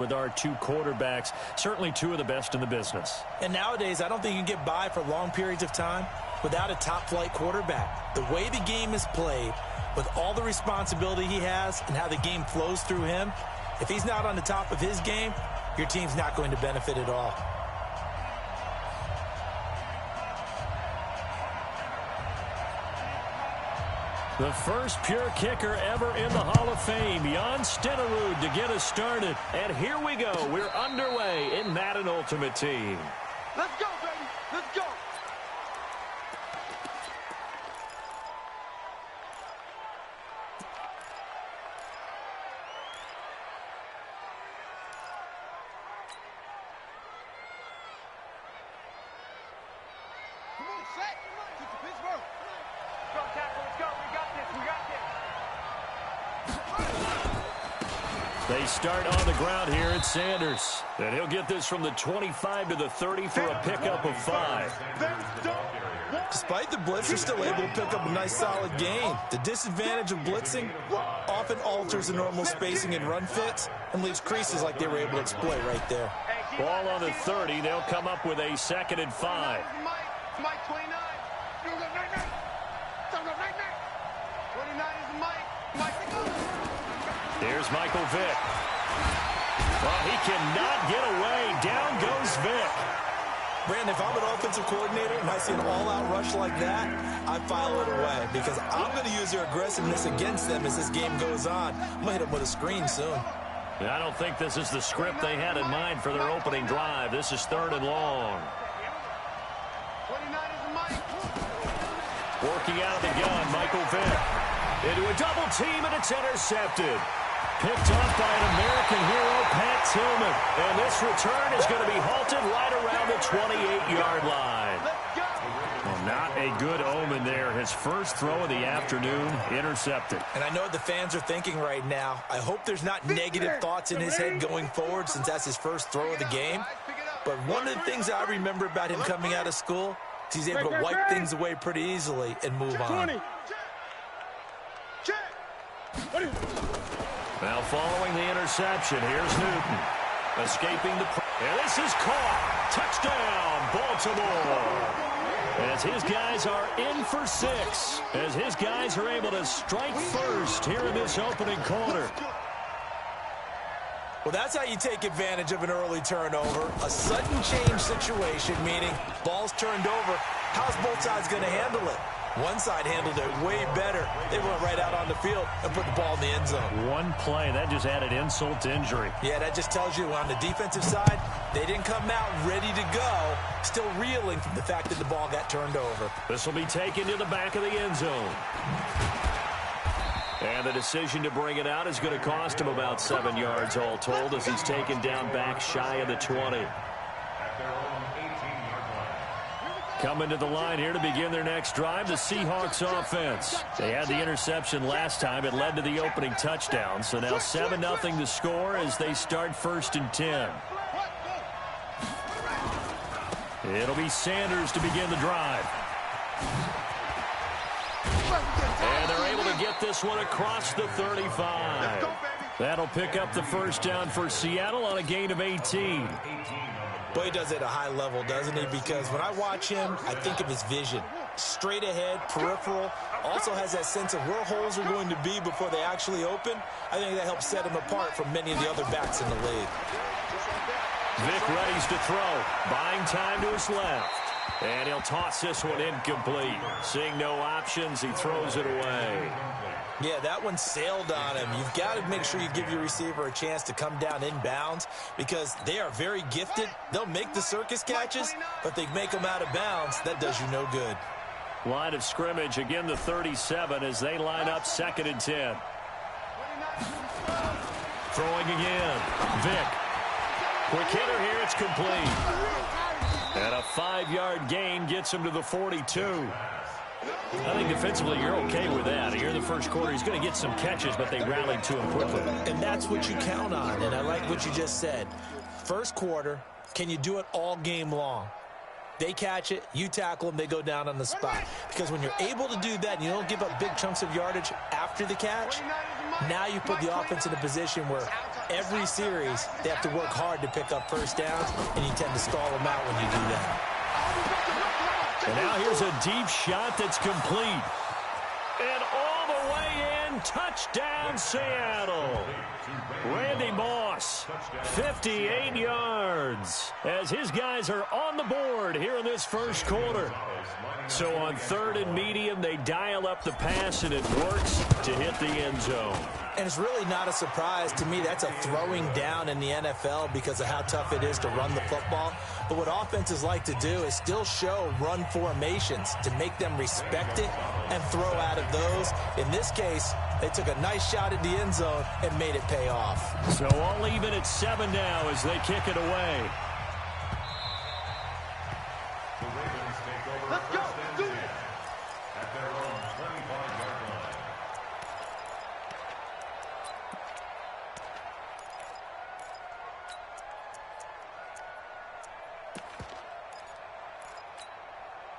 with our two quarterbacks, certainly two of the best in the business. And nowadays, I don't think you can get by for long periods of time without a top-flight quarterback. The way the game is played, with all the responsibility he has and how the game flows through him, if he's not on the top of his game, your team's not going to benefit at all. The first pure kicker ever in the Hall of Fame, Jan Stenerud, to get us started. And here we go. We're underway in Madden Ultimate Team. Let's go, baby. Let's go. Come on, set. Get to Pittsburgh. Go, tackle. Let's go. We got this. We got this. They start on the ground here at Sanders. And he'll get this from the 25 to the 30 for a pickup of 5. Despite the blitz, they're still able to pick up a nice, solid gain. The disadvantage of blitzing often alters the normal spacing and run fits and leaves creases like they were able to exploit right there. Ball on the 30. They'll come up with a 2nd and 5. Mike 29. 29 is Mike. Here's Michael Vick. Well, he cannot get away. Down goes Vick. Brandon, if I'm an offensive coordinator and I see an all-out rush like that, I file it away because I'm going to use their aggressiveness against them as this game goes on. I'm going to hit them with a screen soon. I don't think this is the script they had in mind for their opening drive. This is 3rd and long. 29 is Mike. Working out of the gun, Michael Vick. Into a double team, and it's intercepted. Picked up by an American hero, Pat Tillman. And this return is going to be halted right around the 28-yard line. Well, not a good omen there. His first throw of the afternoon, intercepted. And I know what the fans are thinking right now. I hope there's not negative thoughts in his head going forward since that's his first throw of the game. But one of the things I remember about him coming out of school is he's able to wipe things away pretty easily and move on. Now following the interception, here's Newton. Escaping the... And this is caught. Touchdown, Baltimore. As his guys are in for 6. As his guys are able to strike first here in this opening quarter. Well, that's how you take advantage of an early turnover. A sudden change situation, meaning ball's turned over. How's both sides going to handle it? One side handled it way better. They went right out on the field and put the ball in the end zone. One play, that just added insult to injury. Yeah, that just tells you on the defensive side, they didn't come out ready to go, still reeling from the fact that the ball got turned over. This will be taken to the back of the end zone. And the decision to bring it out is going to cost him about 7 yards all told as he's taken down back shy of the 20. Coming to the line here to begin their next drive, the Seahawks offense. They had the interception last time. It led to the opening touchdown. So now 7-0 to score as they start 1st and 10. It'll be Sanders to begin the drive. And they're able to get this one across the 35. That'll pick up the first down for Seattle on a gain of 18. Boy, he does it at a high level, doesn't he? Because when I watch him, I think of his vision. Straight ahead, peripheral. Also has that sense of where holes are going to be before they actually open. I think that helps set him apart from many of the other backs in the league. Vick readies to throw. Buying time to his left. And he'll toss this one incomplete. Seeing no options, he throws it away. Yeah, that one sailed on him. You've got to make sure you give your receiver a chance to come down inbounds because they are very gifted. They'll make the circus catches, but they make them out of bounds. That does you no good. Line of scrimmage, again the 37 as they line up 2nd and 10. Throwing again. Vick. Quick hitter here, it's complete. And a 5-yard gain gets him to the 42. I think defensively you're okay with that. Here in the first quarter, he's going to get some catches, but they rallied to him quickly. And that's what you count on, and I like what you just said. First quarter, can you do it all game long? They catch it, you tackle them, they go down on the spot. Because when you're able to do that and you don't give up big chunks of yardage after the catch, now you put the offense in a position where every series, they have to work hard to pick up first downs, and you tend to stall them out when you do that. And now here's a deep shot that's complete. And all the way in, touchdown Seattle. Randy Moss, 58 yards, as his guys are on the board here in this first quarter. So on 3rd and medium, they dial up the pass, and it works to hit the end zone. And it's really not a surprise to me. That's a throwing down in the NFL because of how tough it is to run the football. But what offenses like to do is still show run formations to make them respect it and throw out of those. In this case, they took a nice shot at the end zone and made it pay off. So all even at 7 now as they kick it away. Let's go. Do it. At their own 25-yard line.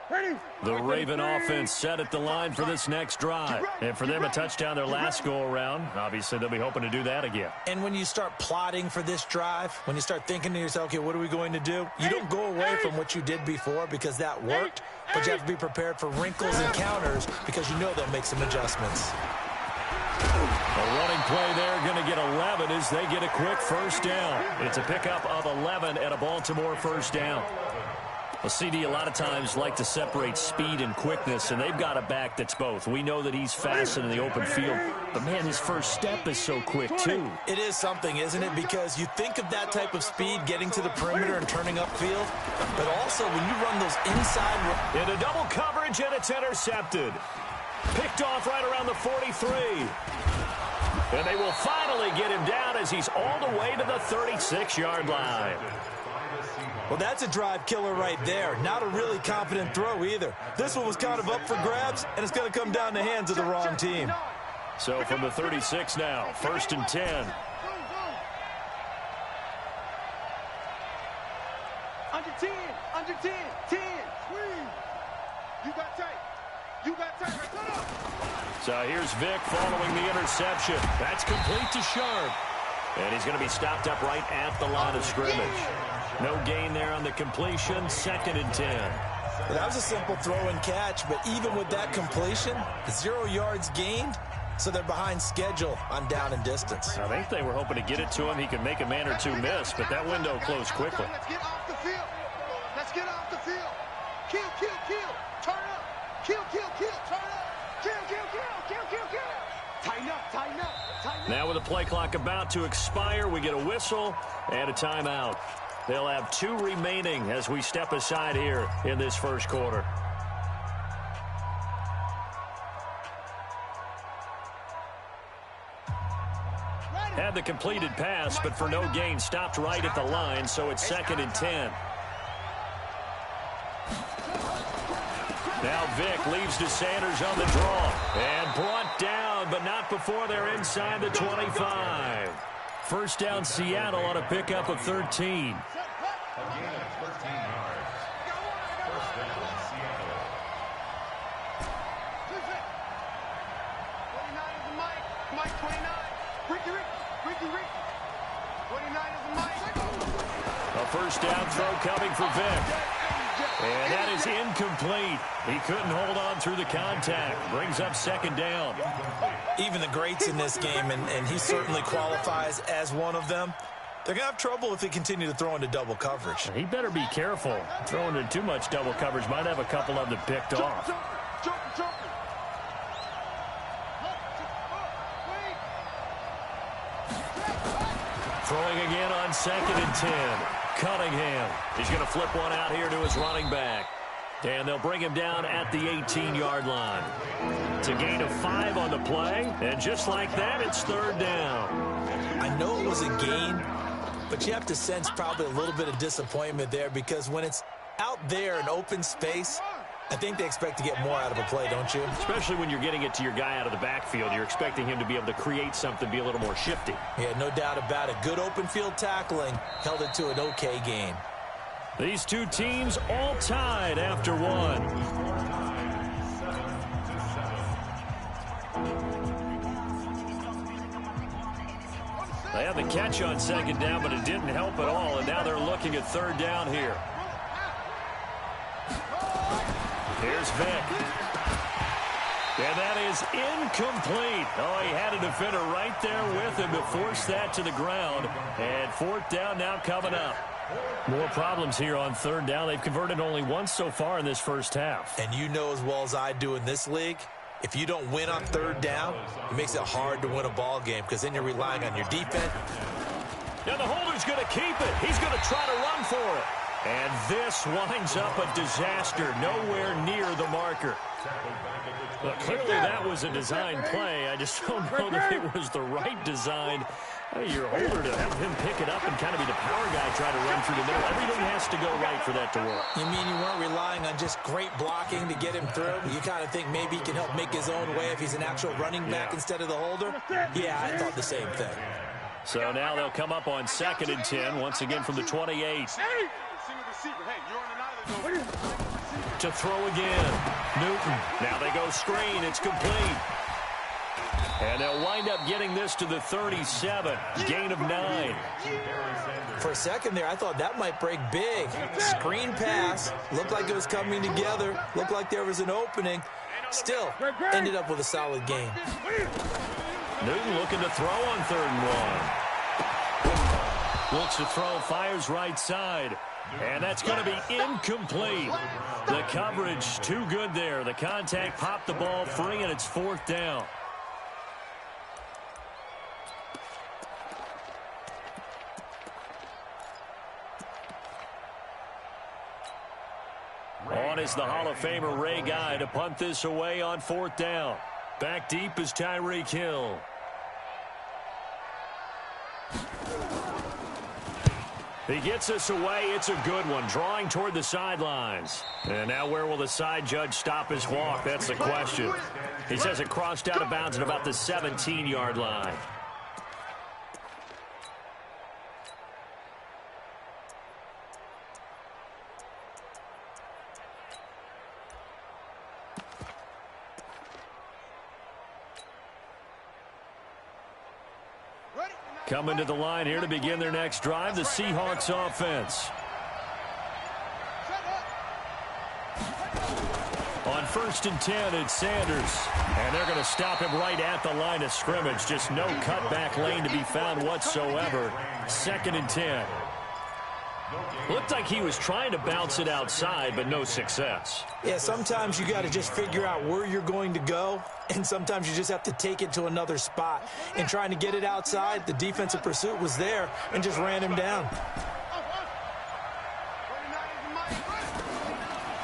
Ready. The Raven offense set at the line for this next drive. And for them, a touchdown their last go-around. Obviously, they'll be hoping to do that again. And when you start plotting for this drive, when you start thinking to yourself, okay, what are we going to do? You don't go away from what you did before because that worked, but you have to be prepared for wrinkles and counters because you know they'll make some adjustments. A running play there, going to get 11 as they get a quick first down. It's a pickup of 11 at a Baltimore first down. Well, CD, a lot of times like to separate speed and quickness, and they've got a back that's both. We know that he's fast in the open field, but, man, his first step is so quick, too. It is something, isn't it? Because you think of that type of speed getting to the perimeter and turning upfield, but also when you run those inside... Into double coverage, and it's intercepted. Picked off right around the 43. And they will finally get him down as he's all the way to the 36-yard line. Well, that's a drive killer right there. Not a really confident throw either. This one was kind of up for grabs, and it's going to come down the hands of the wrong team. So from the 36 now, 1st and 10. Under 10. Under 10. 10. Squeeze. You got tight. You got tight. Right, up. So here's Vic following the interception. That's complete to Sharp. And he's going to be stopped up right at the line of scrimmage. No gain there on the completion, 2nd and 10. Well, that was a simple throw and catch, but even with that completion, 0 yards gained, so they're behind schedule on down and distance. I think they were hoping to get it to him. He could make a man or two miss, but that window closed quickly. Let's get off the field. Let's get off the field. Kill, kill, kill. Turn up. Kill, kill, kill. Turn up. Kill, kill, kill. Kill, kill, kill. Tighten up, tighten up, tighten up. Now with the play clock about to expire, we get a whistle and a timeout. They'll have 2 remaining as we step aside here in this first quarter. Had the completed pass, but for no gain, stopped right at the line, so it's 2nd and 10. Now Vic leaves to Sanders on the draw. And brought down, but not before they're inside the 25. First down Seattle on a pickup of 13. A gain of 13 yards. First down, Seattle. 29 is the Mike. Mike 29. Ricky, Ricky, Ricky. 29 is the Mike. A first down throw coming for Vic. And that is incomplete. He couldn't hold on through the contact. Brings up 2nd down. Even the greats in this game, and he certainly qualifies as one of them, they're going to have trouble if they continue to throw into double coverage. He better be careful. Throwing into too much double coverage might have a couple of them picked off. Throwing again on 2nd and 10. Cunningham. He's going to flip one out here to his running back. And they'll bring him down at the 18-yard line. It's a gain of 5 on the play. And just like that, it's 3rd down. I know it was a gain, but you have to sense probably a little bit of disappointment there because when it's out there in open space, I think they expect to get more out of a play, don't you? Especially when you're getting it to your guy out of the backfield. You're expecting him to be able to create something, be a little more shifty. Yeah, no doubt about it. Good open field tackling held it to an okay gain. These two teams all tied after one. They had the catch on second down, but it didn't help at all, and now they're looking at third down here. Here's Vick. And that is incomplete. Oh, he had a defender right there with him to force that to the ground. And fourth down now coming up. More problems here on third down. They've converted only once so far in this first half. And you know as well as I do in this league, if you don't win on third down, it makes it hard to win a ball game because then you're relying on your defense. Now the holder's going to keep it. He's going to try to run for it. And this winds up a disaster, nowhere near the marker. Well, clearly that was a design play. I just don't know that it was the right design. Your holder to have him pick it up and kind of be the power guy trying to run through the middle. Everything has to go right for that to work. You mean you weren't relying on just great blocking to get him through? You kind of think maybe he can help make his own way if he's an actual running back instead of the holder? Yeah, I thought the same thing. So now they'll come up on 2nd and 10, once again from the 28. To throw again. Newton. Now they go screen. It's complete. And they'll wind up getting this to the 37. Gain of 9. For a second there, I thought that might break big. Screen pass. Looked like it was coming together. Looked like there was an opening. Still, ended up with a solid gain. Newton looking to throw on 3rd and 1. Looks to throw, fires right side. And that's going to be incomplete. The coverage too good there. The contact popped the ball free, and it's 4th down. On is the Hall of Famer Ray Guy to punt this away on 4th down. Back deep is Tyreek Hill. He gets us away. It's a good one. Drawing toward the sidelines. And now where will the side judge stop his walk? That's the question. He says it crossed out of bounds at about the 17-yard line. Coming to the line here to begin their next drive, the Seahawks offense. On 1st and 10, it's Sanders. And they're going to stop him right at the line of scrimmage. Just no cutback lane to be found whatsoever. 2nd and 10. Looked like he was trying to bounce it outside, but no success. Yeah, sometimes you got to just figure out where you're going to go, and sometimes you just have to take it to another spot. And trying to get it outside, the defensive pursuit was there and just ran him down.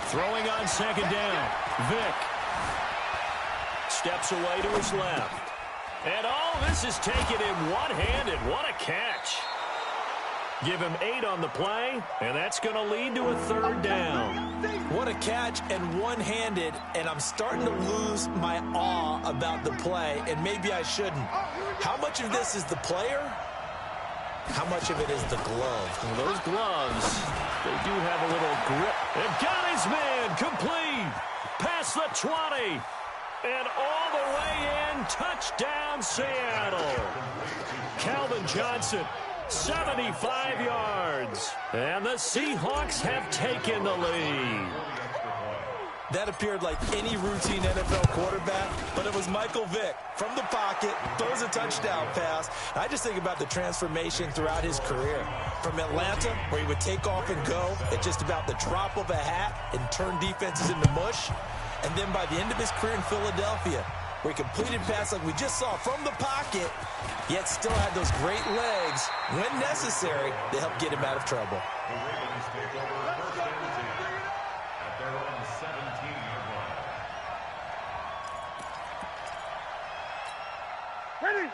Throwing on 2nd down, Vick. Steps away to his left. And all this is taken in one-handed. What a catch. Give him 8 on the play, and that's going to lead to a 3rd down. What a catch and one-handed, and I'm starting to lose my awe about the play, and maybe I shouldn't. How much of this is the player? How much of it is the glove? Well, those gloves, they do have a little grip. They've got his man complete. Past the 20. And all the way in. Touchdown, Seattle. Calvin Johnson. 75 yards. And the Seahawks have taken the lead. That appeared like any routine NFL quarterback, but it was Michael Vick from the pocket, throws a touchdown pass. I just think about the transformation throughout his career. From Atlanta, where he would take off and go at just about the drop of a hat and turn defenses into mush. And then by the end of his career in Philadelphia, where he completed pass like we just saw from the pocket, yet still had those great legs, when necessary, to help get him out of trouble.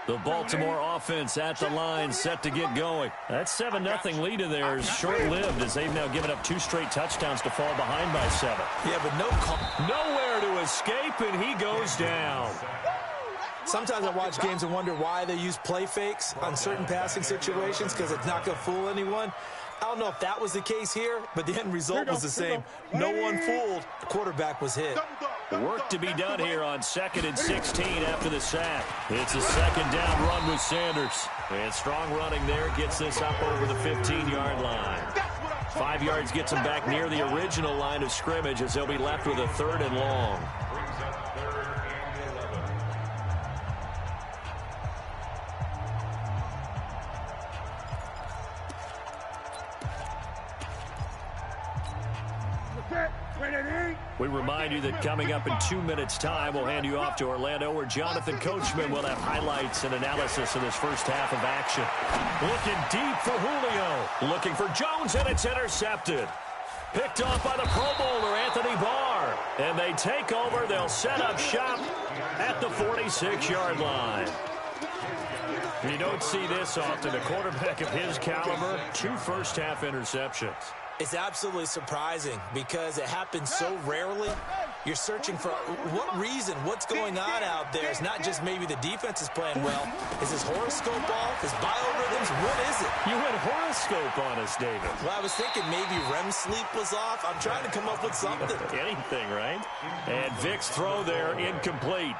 The Baltimore offense at the line, set to get going. That 7-0 lead of theirs short-lived as they've now given up 2 straight touchdowns to fall behind by 7. Yeah, but nowhere to escape, and he goes down. Sometimes I watch games and wonder why they use play fakes on certain passing situations, because it's not going to fool anyone. I don't know if that was the case here, but the end result was the same. No one fooled. The quarterback was hit. Work to be done here on 2nd and 16 after the sack. It's a second down run with Sanders. And strong running there gets this up over the 15-yard line. 5 yards gets them back near the original line of scrimmage as they'll be left with a 3rd and long. Brings up 3rd and 11. We remind you that coming up in 2 minutes' time, we'll hand you off to Orlando, where Jonathan Coachman will have highlights and analysis of this first half of action. Looking deep for Julio. Looking for Jones, and it's intercepted. Picked off by the Pro Bowler, Anthony Barr. And they take over. They'll set up shop at the 46-yard line. You don't see this often. A quarterback of his caliber, 2 first-half interceptions. It's absolutely surprising because it happens so rarely. You're searching for what reason, what's going on out there. It's not just maybe the defense is playing well. Is his horoscope off? His biorhythms? What is it? You went horoscope on us, David. Well, I was thinking maybe REM sleep was off. I'm trying to come up with something. Anything, right? And Vic's throw there, incomplete.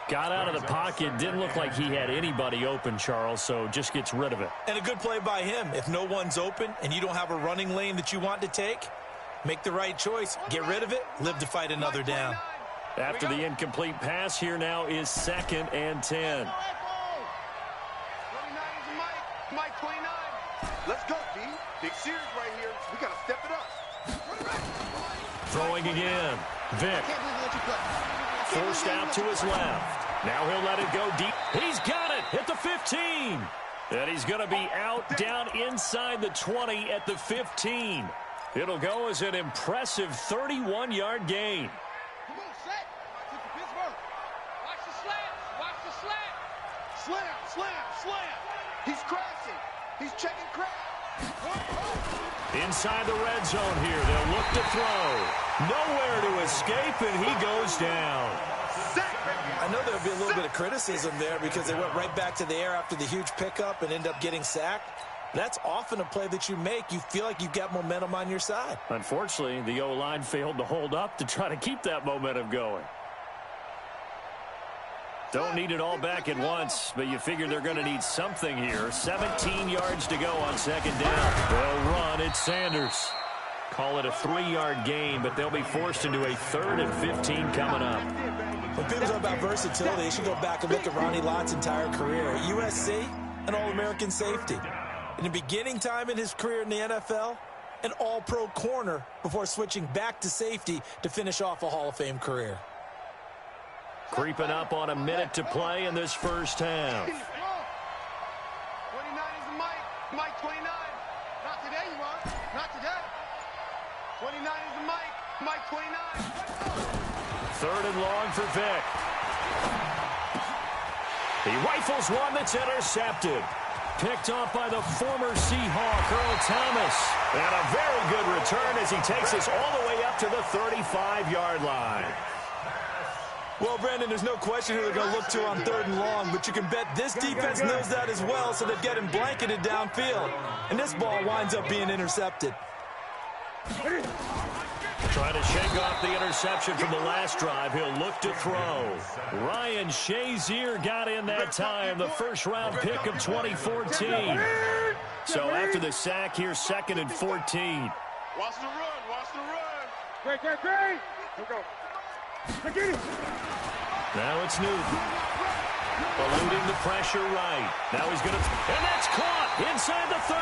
Got out of the pocket. Didn't look like he had anybody open, Charles, so just gets rid of it. And a good play by him. If no one's open and you don't have a running lane that you want to take, make the right choice. Get rid of it. Live to fight another down. After the incomplete pass, here now is 2nd and 10. 29 is Mike 29. Let's go, D. Big series right here. We got to step it up. Throwing again. Vic. Forced out to his left. Now he'll let it go deep. He's got it at the 15. And he's going to be out down inside the 20 at the 15. It'll go as an impressive 31-yard gain. Come on, set. Watch the slam. Watch the slam. Slam. He's crashing. He's checking crash. Inside the red zone here. They'll look to throw. Nowhere to escape, and he goes down. I know there'll be a little bit of criticism there because they went right back to the air after the huge pickup and end up getting sacked. That's often a play that you make. You feel like you've got momentum on your side. Unfortunately, the O-line failed to hold up to try to keep that momentum going. Don't need it all back at once, but you figure they're going to need something here. 17 yards to go on 2nd down. They'll run. It's Sanders. Call it a 3-yard gain, but they'll be forced into a 3rd and 15 coming up. When people talk about versatility, they should go back and look at Ronnie Lott's entire career. At USC, an All-American safety. In the beginning time in his career in the NFL, an All-Pro corner before switching back to safety to finish off a Hall of Fame career. Creeping up on a minute to play in this first half. 29 is Mike 29. Not today, you are. Not today. 29 is Mike 29. 3rd and long for Vic. He rifles one that's intercepted. Picked off by the former Seahawk, Earl Thomas. And a very good return as he takes us all the way up to the 35-yard line. Well, Brandon, there's no question who they're going to look to on 3rd and long, but you can bet this defense knows that as well, so they're getting blanketed downfield. And this ball winds up being intercepted. Trying to shake off the interception from the last drive. He'll look to throw. Ryan Shazier got in that time, the first-round pick of 2014. So after the sack, here's 2nd and 14. Watch the run. Watch the run. Great. Here we go. Now it's Newton. Eluding the pressure right. Now he's going to... And that's caught inside the 30.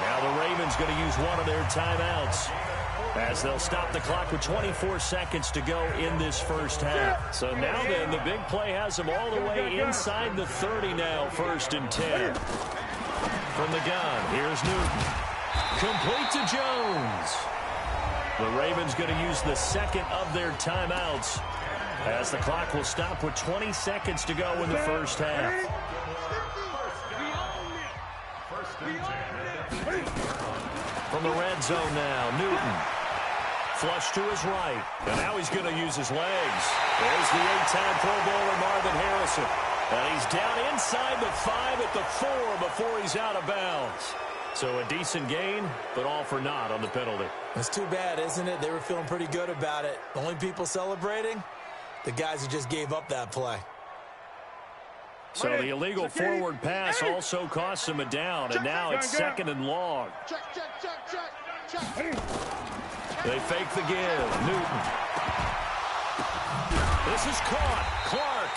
Now the Ravens going to use one of their timeouts as they'll stop the clock with 24 seconds to go in this first half. So now then, the big play has them all the way inside the 30 now, 1st and 10. From the gun, here's Newton. Complete to Jones. The Ravens going to use the 2nd of their timeouts as the clock will stop with 20 seconds to go in the first half. From the red zone now, Newton. Flush to his right. And now he's going to use his legs. There's the 8-time Pro Bowler Marvin Harrison. And he's down inside the 5 at the 4 before he's out of bounds. So a decent gain, but all for naught on the penalty. It's too bad, isn't it? They were feeling pretty good about it. The only people celebrating, the guys who just gave up that play. So the illegal forward pass also costs him a down, and now it's 2nd and long. Check. They fake the give. Newton. This is caught. Clark.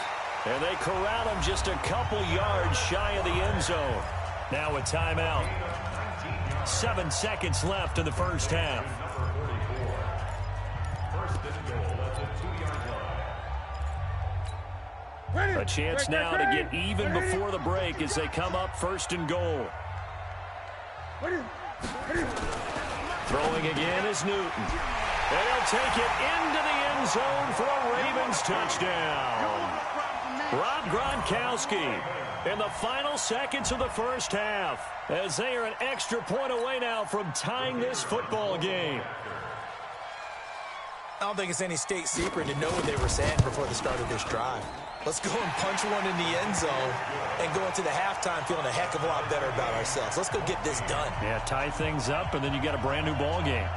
And they corral him just a couple yards shy of the end zone. Now a timeout. 7 seconds left in the first half. A chance now to get even before the break as they come up 1st and goal. Throwing again is Newton. And he'll take it into the end zone for a Ravens touchdown. Rob Gronkowski in the final seconds of the first half as they are an extra point away now from tying this football game. I don't think it's any state secret to know what they were saying before the start of this drive. Let's go and punch one in the end zone and go into the halftime feeling a heck of a lot better about ourselves. Let's go get this done. Yeah, tie things up, and then you got a brand new ball game.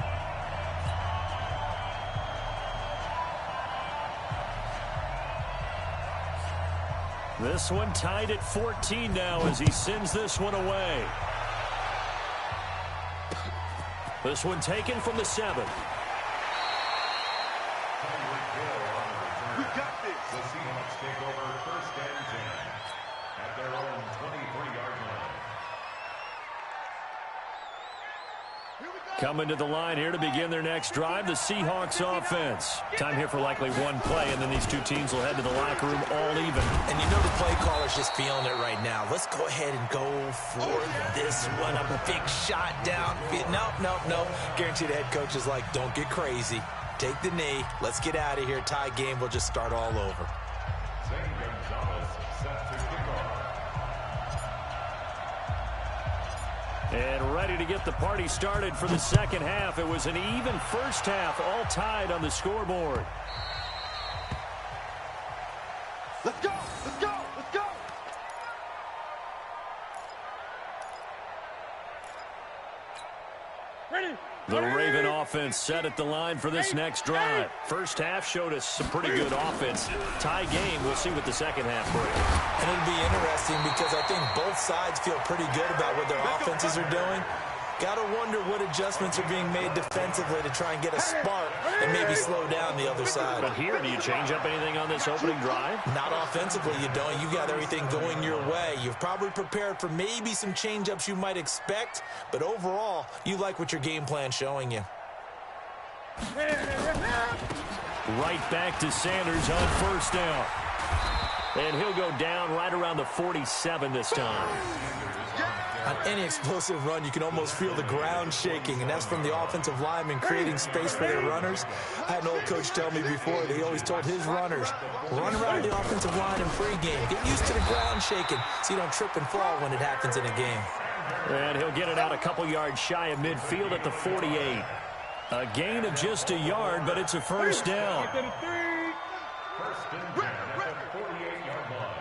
This one tied at 14 now as he sends this one away. This one taken from the 7. We got this. The Seahawks take over 1st and 10 at their own 23-yard line. Coming to the line here to begin their next drive, the Seahawks offense. Time here for likely one play, and then these two teams will head to the locker room all even. And you know the play caller's just feeling it right now. Let's go ahead and go for this one. A big shot down. Nope. Guaranteed the head coach is like, don't get crazy. Take the knee. Let's get out of here. Tie game. We'll just start all over. And ready to get the party started for the second half. It was an even first half, all tied on the scoreboard. Let's go. The Raven offense set at the line for this next drive. First half showed us some pretty good offense. Tie game. We'll see what the second half brings. And it'll be interesting because I think both sides feel pretty good about what their offenses are doing. Got to wonder what adjustments are being made defensively to try and get a spark and maybe slow down the other side. But here, do you change up anything on this opening drive? Not offensively, you don't. You got everything going your way. You've probably prepared for maybe some change-ups you might expect, but overall, you like what your game plan's showing you. Right back to Sanders on first down. And he'll go down right around the 47 this time. On any explosive run, you can almost feel the ground shaking, and that's from the offensive linemen creating space for their runners. I had an old coach tell me before, he always told his runners, run around the offensive line in pregame. Get used to the ground shaking so you don't trip and fall when it happens in a game. And he'll get it out a couple yards shy of midfield at the 48. A gain of just a yard, but it's a first down. First and 10 at the 48-yard line.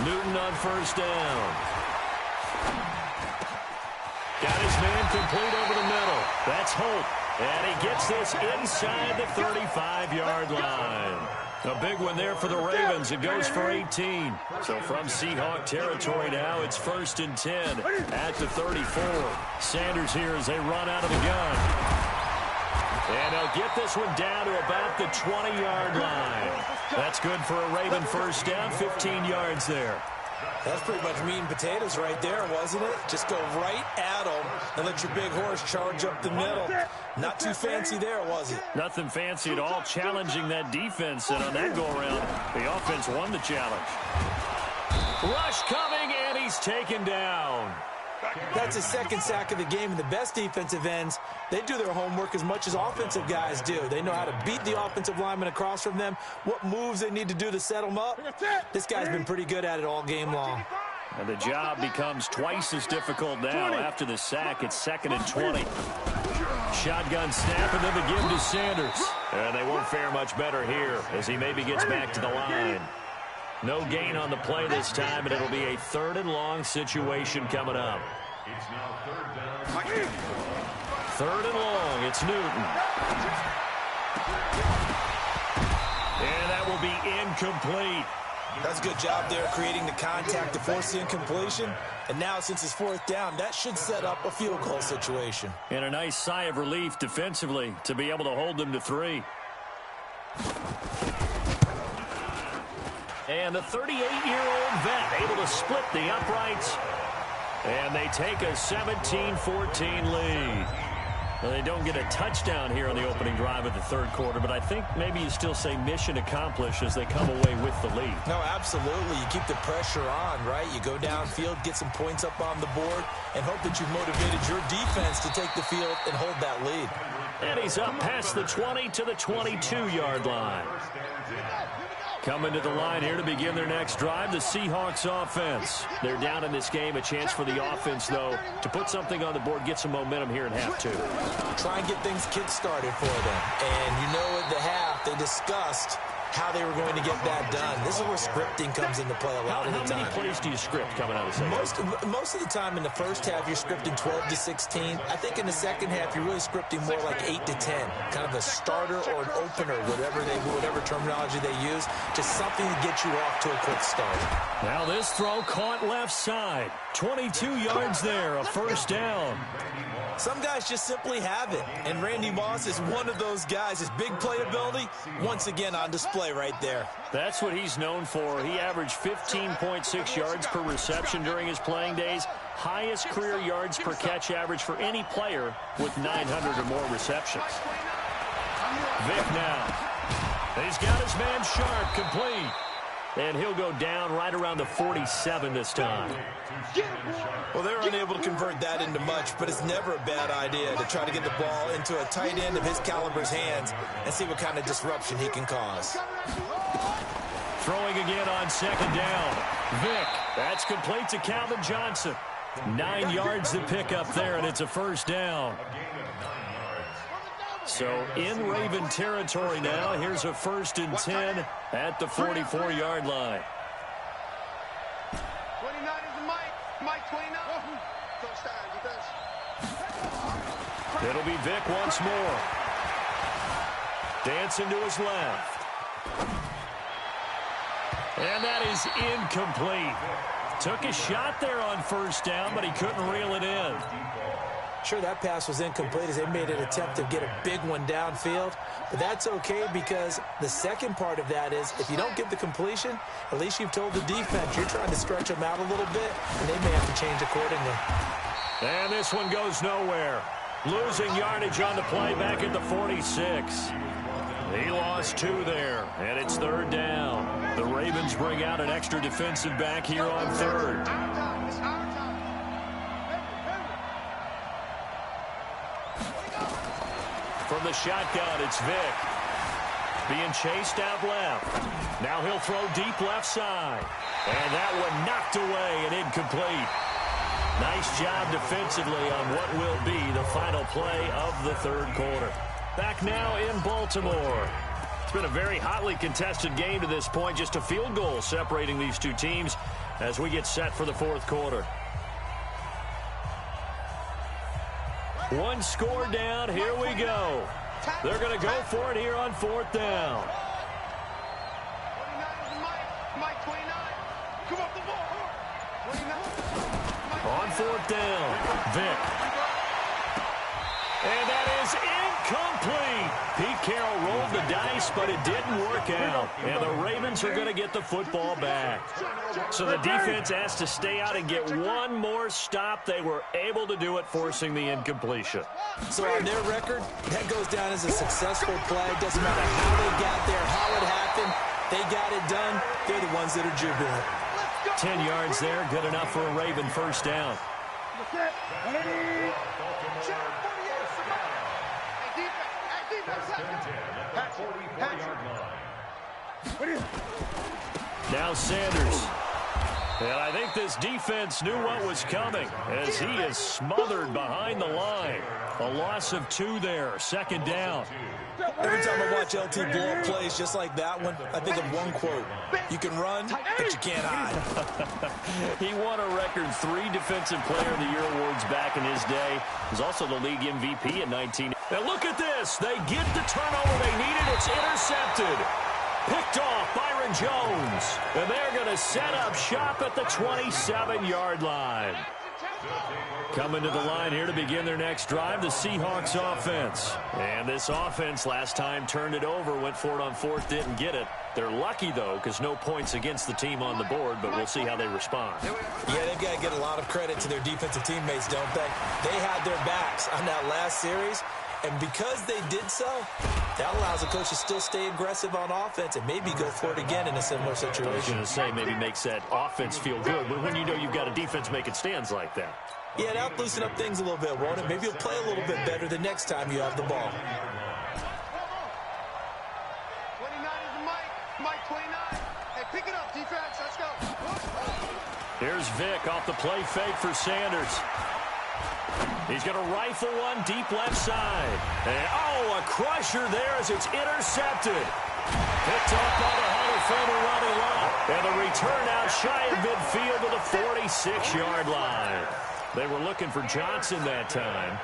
Newton on first down. Got his man complete over the middle. That's Holt. And he gets this inside the 35-yard line. A big one there for the Ravens. It goes for 18. So from Seahawk territory now, it's 1st and 10 at the 34. Sanders here as they run out of the gun. And they'll get this one down to about the 20-yard line. That's good for a Raven first down, 15 yards there. That's pretty much meat and potatoes right there, wasn't it? Just go right at them and let your big horse charge up the middle. Not too fancy there, was it? Nothing fancy at all, challenging that defense. And on that go-around, the offense won the challenge. Rush coming, and he's taken down. That's his second sack of the game, and the best defensive ends, they do their homework as much as offensive guys do. They know how to beat the offensive lineman across from them, what moves they need to do to set them up. This guy's been pretty good at it all game long. And the job becomes twice as difficult now after the sack. It's 2nd and 20. Shotgun snap and then the give to Sanders. And they won't fare much better here as he maybe gets back to the line. No gain on the play this time, and it'll be a 3rd and long situation coming up. It's now 3rd down. 3rd and long. It's Newton. And that will be incomplete. That's a good job there creating the contact to force the incompletion. And now, since it's 4th down, that should set up a field goal situation. And a nice sigh of relief defensively to be able to hold them to 3. And the 38-year-old vet able to split the uprights. And they take a 17-14 lead. Well, they don't get a touchdown here on the opening drive of the 3rd quarter, but I think maybe you still say mission accomplished as they come away with the lead. No, absolutely. You keep the pressure on, right? You go downfield, get some points up on the board, and hope that you've motivated your defense to take the field and hold that lead. And he's up past the 20 to the 22-yard line. Coming to the line here to begin their next drive, the Seahawks offense. They're down in this game. A chance for the offense, though, to put something on the board, get some momentum here in half 2. Try and get things kick-started for them. And you know at the half, they discussed how they were going to get that done. This is where scripting comes into play a lot of the time. How many plays do you script coming out of the second? Most of the time in the first half, you're scripting 12 to 16. I think in the second half, you're really scripting more like 8 to 10. Kind of a starter or an opener, whatever terminology they use, just something to get you off to a quick start. Now this throw caught left side. 22 yards there, a 1st down. Some guys just simply have it, and Randy Moss is one of those guys. His big playability, once again on display right there. That's what he's known for. He averaged 15.6 yards per reception during his playing days. Highest career yards per catch average for any player with 900 or more receptions. Vick now. He's got his man Sharp complete. And he'll go down right around the 47 this time. Well, they're unable to convert that into much, but it's never a bad idea to try to get the ball into a tight end of his caliber's hands and see what kind of disruption he can cause. Throwing again on 2nd down. Vick, that's complete to Calvin Johnson. 9 yards to pick up there, and it's a 1st down. So in Raven territory now, here's a 1st and 10 at the 44-yard line. 29 is the Mike 29. Touchdown, defense. It'll be Vick once more. Dancing to his left. And that is incomplete. Took a shot there on 1st down, but he couldn't reel it in. Sure, that pass was incomplete as they made an attempt to get a big one downfield. But that's okay because the second part of that is if you don't get the completion, at least you've told the defense you're trying to stretch them out a little bit, and they may have to change accordingly. And this one goes nowhere. Losing yardage on the play back at the 46. He lost 2 there, and it's 3rd down. The Ravens bring out an extra defensive back here on 3rd. From the shotgun, it's Vick. Being chased out left. Now he'll throw deep left side. And that one knocked away and incomplete. Nice job defensively on what will be the final play of the 3rd quarter. Back now in Baltimore. It's been a very hotly contested game to this point. Just a field goal separating these two teams as we get set for the 4th quarter. One score down. Here we go. They're going to go for it here on 4th down. 29 is the Mike 29. Come up the ball. 29. On 4th down, Vick. And that is incomplete. Pete Carroll rolled the dice, but it didn't work out. And the Ravens are going to get the football back. So the defense has to stay out and get one more stop. They were able to do it, forcing the incompletion. So on their record, that goes down as a successful play. Doesn't matter how they got there, how it happened. They got it done. They're the ones that are jubilant. 10 yards there, good enough for a Raven 1st down. Now Sanders. And I think this defense knew what was coming as he is smothered behind the line. A loss of 2 there, 2nd down. Every time I watch LT blow up plays just like that one, I think of one quote. You can run, but you can't hide. He won a record 3 Defensive Player of the Year awards back in his day. He was also the league MVP in 19. Now look at this. They get the turnover they needed. It's intercepted. Picked off Byron Jones. And they're going to set up shop at the 27-yard line. Coming to the line here to begin their next drive, the Seahawks offense. And this offense last time turned it over, went for it on 4th, didn't get it. They're lucky, though, because no points against the team on the board, but we'll see how they respond. Yeah, they've got to get a lot of credit to their defensive teammates, don't they? They had their backs on that last series, and because they did so, that allows the coach to still stay aggressive on offense and maybe go for it again in a similar situation. I was going to say maybe makes that offense feel good, but when you know you've got a defense making stands like that. Yeah, that'll loosen up things a little bit, won't it? Maybe you'll play a little bit better the next time you have the ball. 29 is the Mike 29. Hey, pick it up, defense. Let's go. Here's Vic off the play fake for Sanders. He's going to rifle one deep left side. And, a crusher there as it's intercepted. Picked off by the Hall of Famer Ronnie Lott. And the return out shy of midfield to the 46-yard line. They were looking for Johnson that time.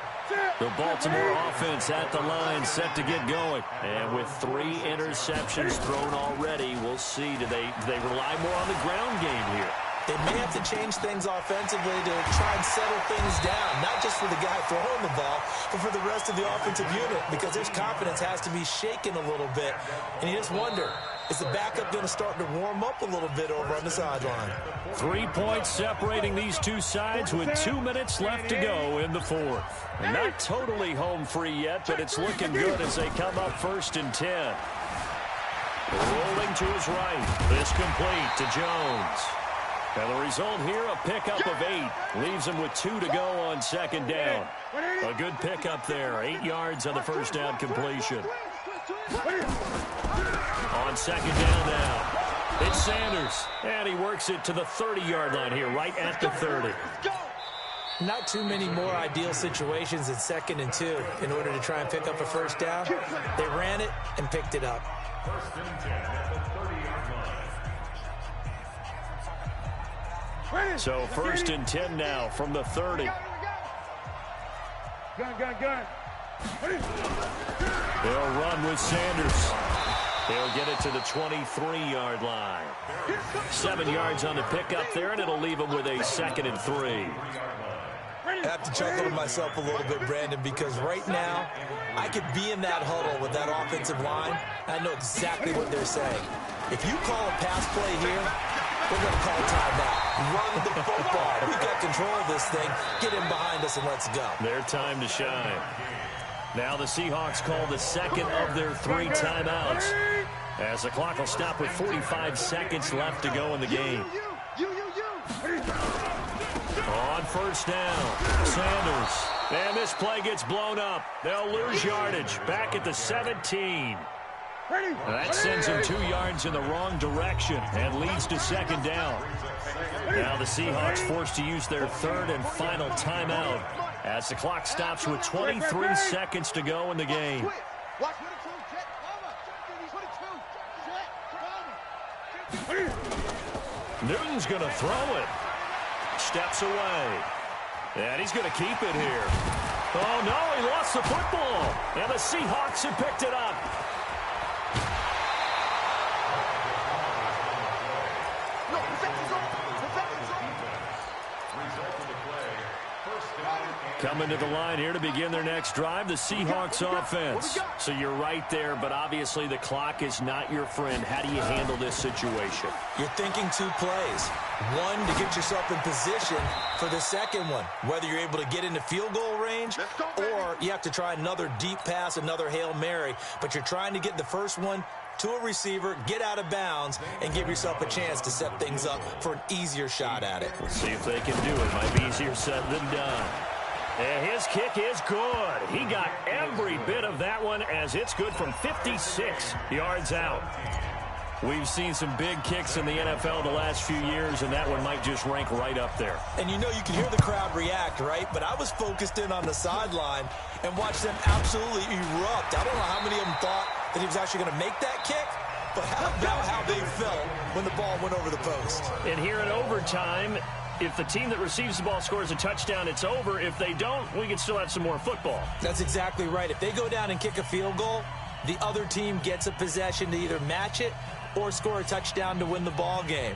The Baltimore offense at the line set to get going. And with 3 interceptions thrown already, we'll see. Do they rely more on the ground game here? They may have to change things offensively to try and settle things down, not just for the guy throwing the ball, but for the rest of the offensive unit, because their confidence has to be shaken a little bit. And you just wonder, is the backup going to start to warm up a little bit over on the sideline? 3 points separating these two sides with 2 minutes left to go in the 4th. And not totally home free yet, but it's looking good as they come up 1st and 10. Rolling to his right. This complete to Jones. And the result here, a pickup of 8. Leaves him with 2 to go on 2nd down. A good pickup there. 8 yards on the first down completion. On 2nd down now, it's Sanders. And he works it to the 30-yard line here, right at the 30. Not too many more ideal situations in 2nd and 2 in order to try and pick up a first down. They ran it and picked it up. 1st and 10 at the 30-yard line. So 1st and 10 now from the 30. Gun. They'll run with Sanders. They'll get it to the 23-yard line. 7 yards on the pickup there, and it'll leave them with a 2nd and 3. I have to chuckle to myself a little bit, Brandon, because right now I could be in that huddle with that offensive line. I know exactly what they're saying. If you call a pass play here, we're going to call timeout. Run the football. We've got control of this thing. Get in behind us and let's go. Their time to shine. Now the Seahawks call the 2nd of their 3 timeouts, as the clock will stop with 45 seconds left to go in the game. On 1st down, Sanders. And this play gets blown up. They'll lose yardage. Back at the 17. That sends him 2 yards in the wrong direction and leads to 2nd down. Now the Seahawks forced to use their 3rd and final timeout as the clock stops with 23 seconds to go in the game. Newton's going to throw it. Steps away. And he's going to keep it here. Oh, no, he lost the football. And the Seahawks have picked it up. Coming to the line here to begin their next drive, the Seahawks offense. So you're right there, but obviously the clock is not your friend. How do you handle this situation? You're thinking 2 plays. One, to get yourself in position for the second one, whether you're able to get into field goal range or you have to try another deep pass, another Hail Mary, but you're trying to get the first one to a receiver, get out of bounds, and give yourself a chance to set things up for an easier shot at it. Let's see if they can do it. Might be easier said than done. And his kick is good. He got every bit of that one as it's good from 56 yards out. We've seen some big kicks in the NFL the last few years, and that one might just rank right up there. And you know you can hear the crowd react, right? But I was focused in on the sideline and watched them absolutely erupt. I don't know how many of them thought that he was actually going to make that kick, but how about how they felt when the ball went over the post? And here in overtime, if the team that receives the ball scores a touchdown, it's over. If they don't, we can still have some more football. That's exactly right. If they go down and kick a field goal, the other team gets a possession to either match it or score a touchdown to win the ball game.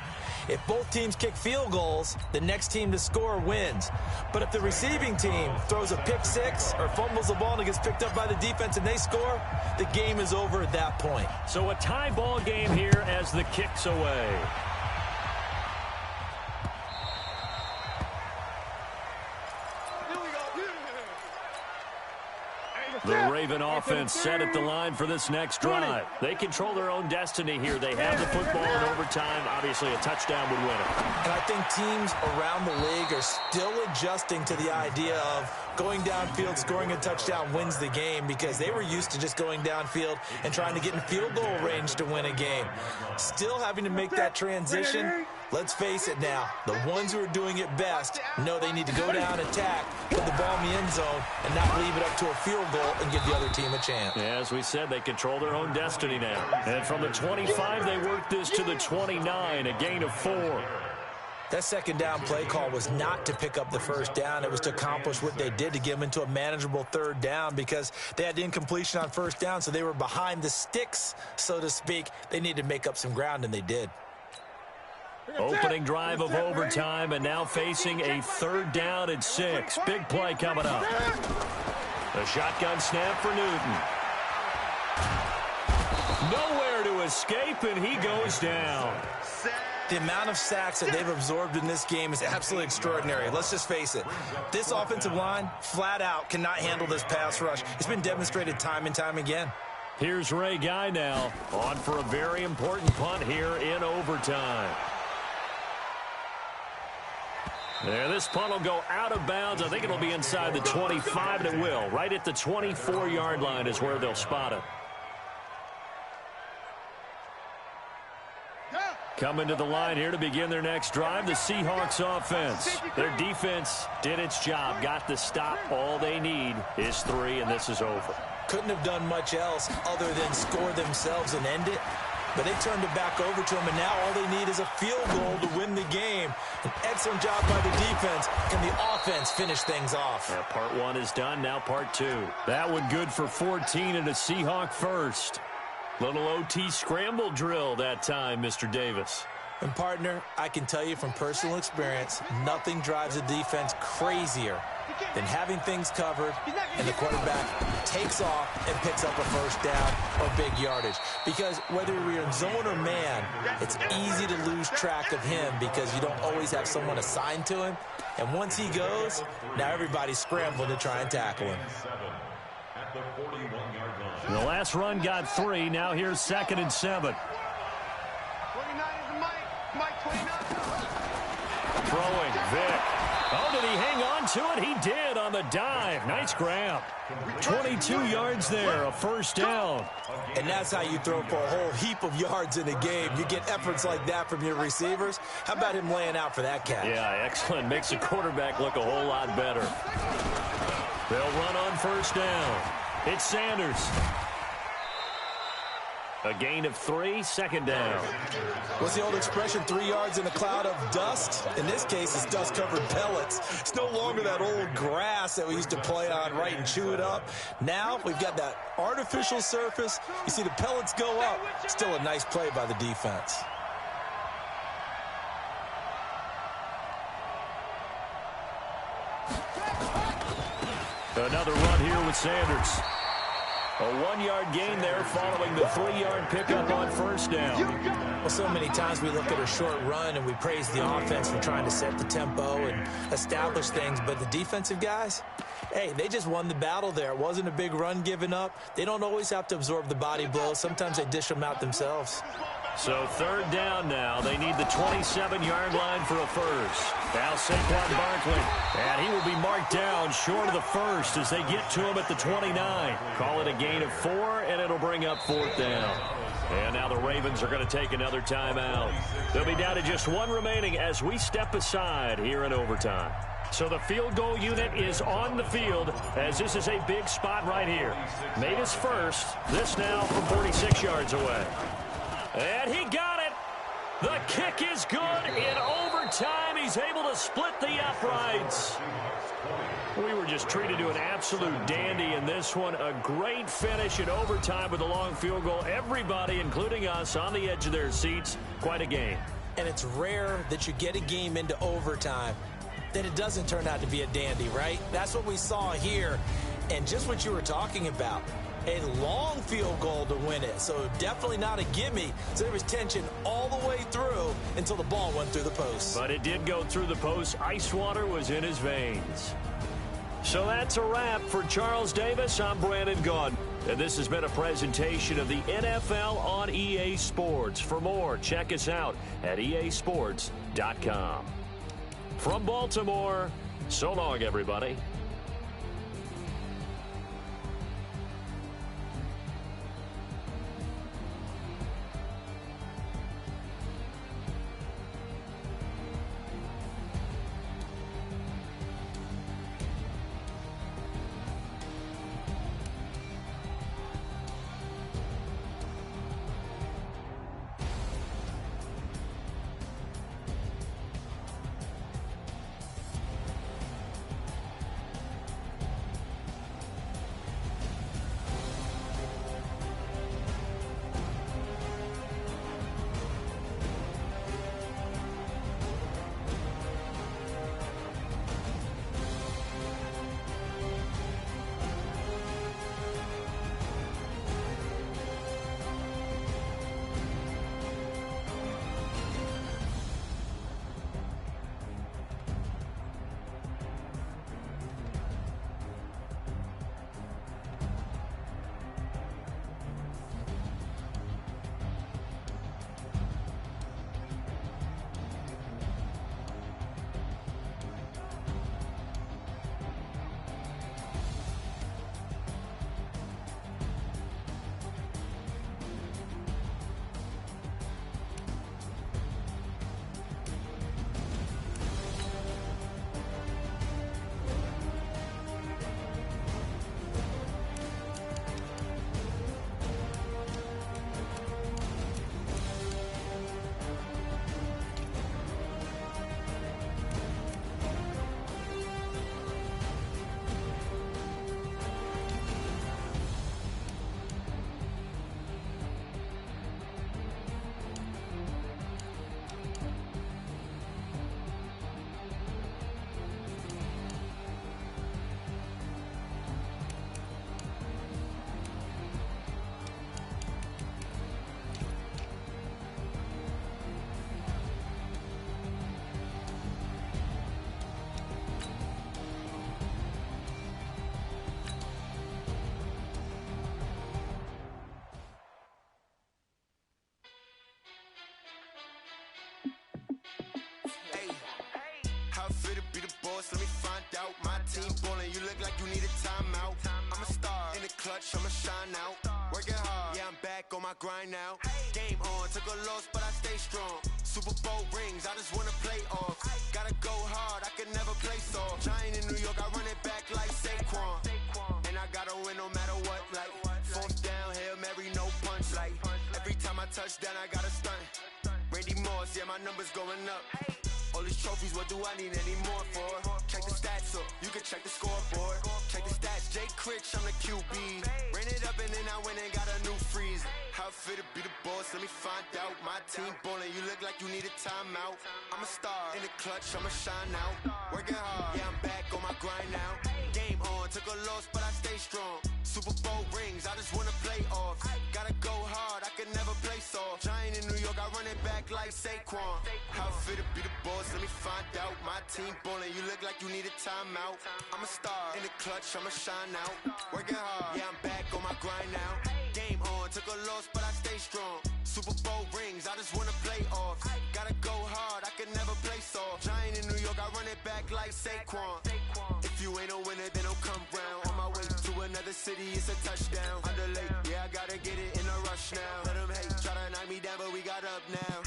If both teams kick field goals, the next team to score wins. But if the receiving team throws a pick six or fumbles the ball and it gets picked up by the defense and they score, the game is over at that point. So a tie ball game here as the kick's away. The Raven offense set at the line for this next drive. They control their own destiny here. They have the football in overtime. Obviously, a touchdown would win it. And I think teams around the league are still adjusting to the idea of going downfield, scoring a touchdown wins the game, because they were used to just going downfield and trying to get in field goal range to win a game. Still having to make that transition. Let's face it now, the ones who are doing it best know they need to go down, attack, put the ball in the end zone, and not leave it up to a field goal and give the other team a chance. Yeah, as we said, they control their own destiny now. And from the 25, they work this to the 29, a gain of 4. That second down play call was not to pick up the first down. It was to accomplish what they did, to get them into a manageable third down, because they had the incompletion on first down, so they were behind the sticks, so to speak. They needed to make up some ground, and they did. Opening drive of overtime, and now facing a third down and 6. Big play coming up. A shotgun snap for Newton. Nowhere to escape, and he goes down. The amount of sacks that they've absorbed in this game is absolutely extraordinary. Let's just face it. This offensive line, flat out, cannot handle this pass rush. It's been demonstrated time and time again. Here's Ray Guy now, on for a very important punt here in overtime. There, this punt will go out of bounds. I think it'll be inside the 25, and it will. Right at the 24-yard line is where they'll spot it. Coming to the line here to begin their next drive, the Seahawks offense. Their defense did its job, got the stop. All they need is 3, and this is over. Couldn't have done much else other than score themselves and end it. But they turned it back over to them, and now all they need is a field goal to win the game. An excellent job by the defense. Can the offense finish things off? Yeah, part 1 is done, now part 2. That one good for 14 and a Seahawk first. Little OT scramble drill that time, Mr. Davis. And, partner, I can tell you from personal experience, nothing drives a defense crazier than having things covered and the quarterback takes off and picks up a first down or big yardage. Because whether you're in zone or man, it's easy to lose track of him because you don't always have someone assigned to him. And once he goes, now everybody's scrambling to try and tackle him. The last run got 3. Now here's 2nd and 7. 29 is Mike 29. Throwing, Vic. Oh, did he hang on to it? He did on the dive. Nice grab. 22 yards there, a first down. And that's how you throw for a whole heap of yards in a game. You get efforts like that from your receivers. How about him laying out for that catch? Yeah, excellent. Makes the quarterback look a whole lot better. They'll run on first down. It's Sanders. A gain of 3, 2nd down. What's the old expression, 3 yards in a cloud of dust? In this case, it's dust-covered pellets. It's no longer that old grass that we used to play on, right, and chew it up. Now we've got that artificial surface. You see the pellets go up. Still a nice play by the defense. Another run here with Sanders. A 1-yard gain there following the 3-yard pickup on first down. Well, so many times we look at a short run and we praise the offense for trying to set the tempo and establish things, but the defensive guys, hey, they just won the battle there. It wasn't a big run given up. They don't always have to absorb the body blows. Sometimes they dish them out themselves. So 3rd down now. They need the 27-yard line for a first. Now Saquon Barkley, and he will be marked down short of the first as they get to him at the 29. Call it a gain of 4, and it'll bring up 4th down. And now the Ravens are going to take another timeout. They'll be down to just one remaining as we step aside here in overtime. So the field goal unit is on the field as this is a big spot right here. Made his first. This now from 46 yards away. And he got it. The kick is good in overtime. He's able to split the uprights. We were just treated to an absolute dandy in this one. A great finish in overtime with a long field goal. Everybody, including us, on the edge of their seats. Quite a game. And it's rare that you get a game into overtime that it doesn't turn out to be a dandy, right? That's what we saw here. And just what you were talking about, a long field goal to win it. So definitely not a gimme. So there was tension all the way through until the ball went through the post. But it did go through the post. Ice water was in his veins. So that's a wrap for Charles Davis. I'm Brandon Gaudin. And this has been a presentation of the NFL on EA Sports. For more, check us out at easports.com. From Baltimore, so long, everybody. How fit to be the boss? Let me find out. My team ballin', you look like you need a timeout. I'm a star in the clutch, I'ma shine out. Working hard, yeah, I'm back on my grind now. Game on, took a loss, but I stay strong. Super Bowl rings, I just wanna play off. Gotta go hard, I can never play soft. Giant in New York, I run it back like Saquon. And I gotta win no matter what, like fourth down, Hail Mary, no punch. Like every time I touch down, I gotta stunt. Randy Moss, yeah, my numbers going up. All these trophies, what do I need any more for? Check the stats up, you can check the scoreboard. Check the stats, Jay Critch, I'm the QB. Ran it up and then I went and got a new freeze. How fit to be the boss, let me find out. My team ballin', you look like you need a timeout. I'm a star in the clutch, I'ma shine out. Working hard, yeah, I'm back on my grind now. Game on, took a loss, but I stay strong. Super Bowl rings, I just wanna play off. Gotta go hard, I can never play soft. Giant in New York, I run it back like Saquon. How fit to be the boss, let me find out. My team ballin', you look like you need a timeout. I'm a star in the clutch, I'ma shine out. Working hard, yeah, I'm back on my grind now. Game on, took a loss, but I stay strong. Super Bowl rings, I just wanna play off. Gotta go hard, I can never play soft. Giant in New York, I run it back like Saquon. If you ain't a winner, then don't come round. On my way to another city, it's a touchdown. Underlay, yeah, I gotta get it in a rush now. Let them hate, try to knock me down, but we got up now.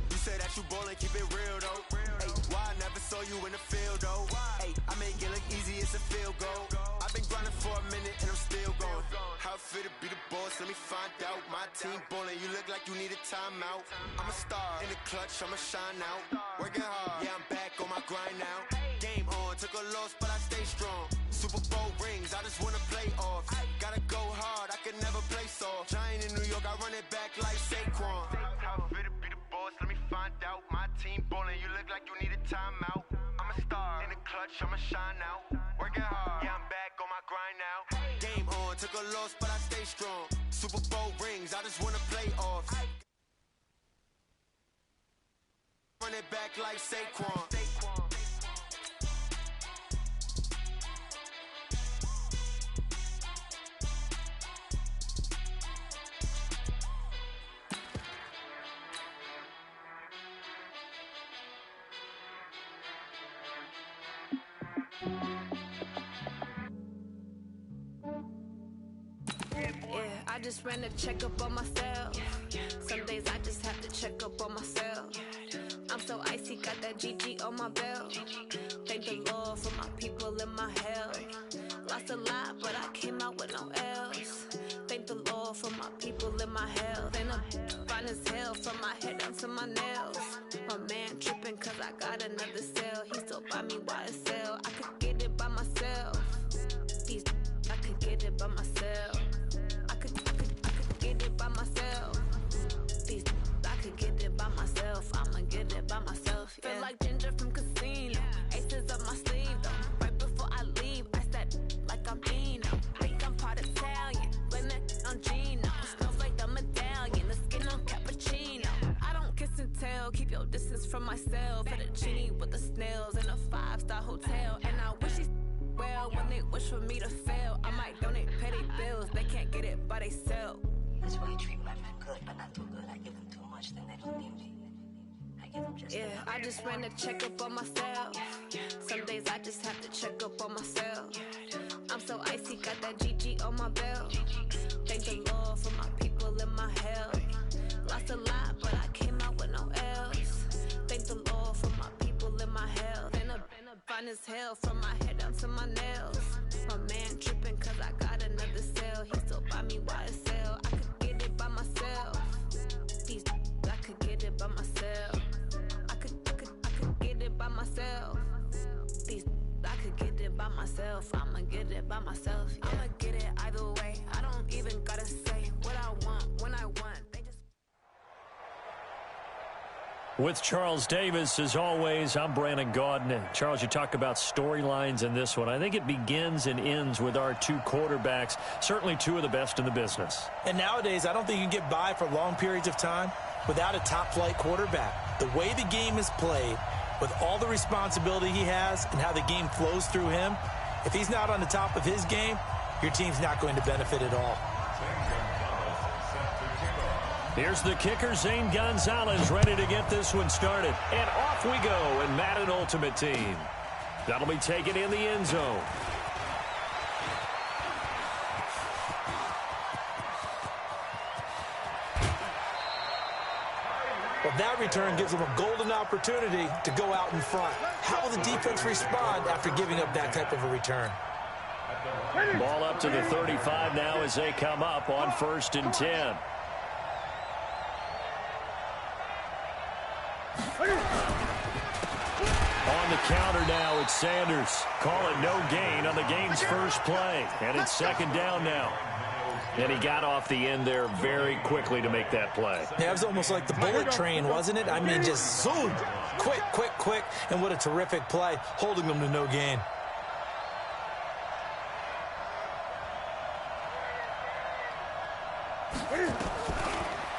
You say that you ballin', keep it real though. Hey, why I never saw you in the field though? Hey, I make it look easy, it's a field goal. I've been grinding for a minute and I'm still going. How it feel to be the boss, let me find out. My team ballin', you look like you need a timeout. I'm a star, in the clutch, I'ma shine out. Working hard, yeah, I'm back on my grind now. Game on, took a loss, but I stay strong. Super Bowl rings, I just wanna play off. Gotta go hard, I can never play soft. Giant in New York, I run it back like Saquon. How it feel to be the boss, let me find out. My team ballin', you look like you need a timeout. I'm a star, in the clutch, I'ma shine out. Working hard, yeah, I'm back on my grind now. Game on, took a loss, but I stay strong. Super Bowl rings, I just wanna play off. Run it back like Saquon. I just ran a checkup on myself. Some days I just have to check up on myself. I'm so icy, got that GG on my belt. Thank the Lord for my people and my health. Lost a lot, but I came out with no else. Thank the Lord for my people and my health. And I'm fine as hell from my head down to my nails. My man tripping cause I got another cell. He still buy me YSL. I could get it by myself. I could get it by myself. I could get it by myself. I could get it by myself. I'ma get it by myself. Yeah. Feel like Ginger from Casino. Aces up my sleeve though. Right before I leave, I step like I'm Dino. Think I'm part Italian. Blame it on Gino. Smells like the medallion. The skin on cappuccino. I don't kiss and tell. Keep your distance from myself. Fettuccine with the snails in a 5-star hotel. And I wish he's well when they wish for me to fail. I might donate petty bills. They can't get it by they sell. That's why you treat my men good, but not too good. I give them too much, then they don't need me. I give them just enough. I just ran a checkup on myself. Some days I just have to check up on myself. I'm so icy, got that GG on my belt. Thank the Lord for my people and my health. Lost a lot, but I came out with no else. Thank the Lord for my people and my health. And I'm fine as hell from my head down to my nails. My man tripping cause I got another cell. He still buy me YSL. I could get it by myself. I could get it by myself. I could get it by myself. I could get it by myself. I'ma get it by myself. Yeah. I'ma get it either way. I don't even gotta say what I want when I want. With Charles Davis, as always, I'm Brandon Gaudin. Charles, you talk about storylines in this one. I think it begins and ends with our two quarterbacks, certainly two of the best in the business. And nowadays, I don't think you can get by for long periods of time without a top-flight quarterback. The way the game is played, with all the responsibility he has and how the game flows through him, if he's not on the top of his game, your team's not going to benefit at all. Here's the kicker, Zane Gonzalez, ready to get this one started. And off we go in Madden Ultimate Team. That'll be taken in the end zone. Well, that return gives them a golden opportunity to go out in front. How will the defense respond after giving up that type of a return? Ball up to the 35 now as they come up on 1st and 10. On the counter now, it's Sanders. Call it no gain on the game's first play. And it's 2nd down now. And he got off the end there very quickly to make that play. Yeah, it was almost like the bullet train, wasn't it? I mean, just zoom. Quick, quick, quick. And what a terrific play, holding them to no gain.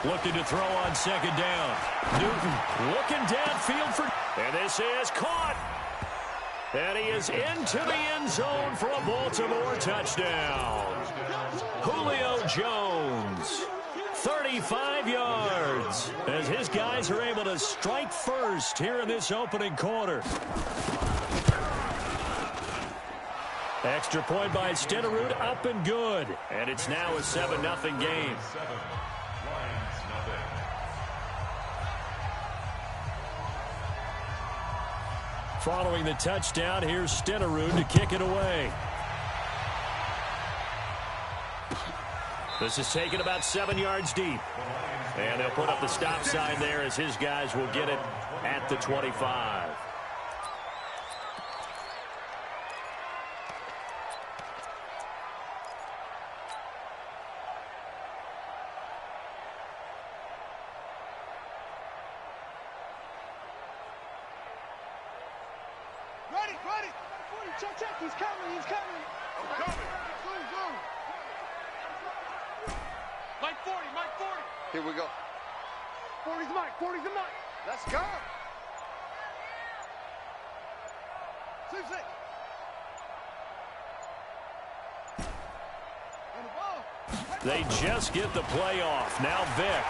Looking to throw on 2nd down. Newton looking downfield for... And this is caught. And he is into the end zone for a Baltimore touchdown. Julio Jones, 35 yards, as his guys are able to strike first here in this opening quarter. Extra point by Stenerud, up and good. And it's now a 7-0 game. Following the touchdown, here's Stenerud to kick it away. This is taken about 7 yards deep. And they'll put up the stop sign there as his guys will get it at the 25. Ready. Check. He's coming. I'm coming. Go. Mike 40. Here we go. 40's the Mike. Let's go. 6. And the ball. They just get the play off. Now Vick.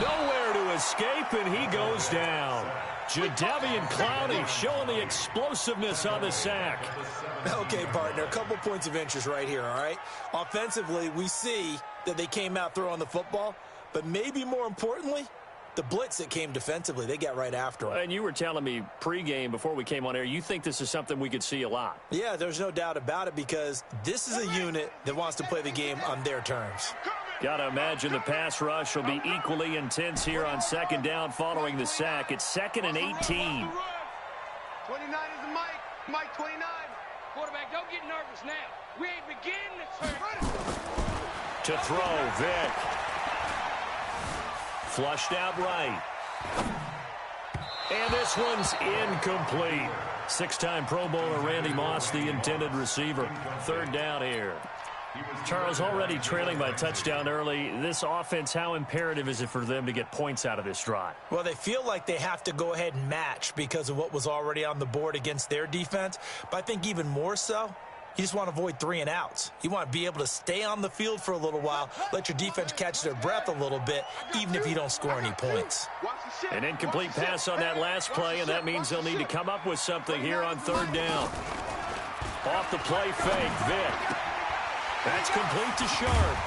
Nowhere to escape, and he goes down. Jadeveon Clowney showing the explosiveness on the sack. Okay, partner, a couple points of interest right here, all right? Offensively, we see that they came out throwing the football, but maybe more importantly, the blitz that came defensively, they got right after him. And you were telling me pregame before we came on air, you think this is something we could see a lot. Yeah, there's no doubt about it because this is a unit that wants to play the game on their terms. Got to imagine the pass rush will be equally intense here on second down following the sack. It's 2nd and 18. 29 is the Mike 29. Quarterback, don't get nervous now. We ain't beginning to turn. To throw, Vick. Flushed out right. And this one's incomplete. 6-time Pro Bowler Randy Moss, the intended receiver. 3rd down here. Charles, already trailing by a touchdown early. This offense, how imperative is it for them to get points out of this drive? Well, they feel like they have to go ahead and match because of what was already on the board against their defense. But I think even more so, you just want to avoid 3 and outs. You want to be able to stay on the field for a little while, let your defense catch their breath a little bit, even if you don't score any points. An incomplete pass on that last play, and that means they'll need to come up with something here on 3rd down. Off the play fake, Vick. That's complete to Sharp.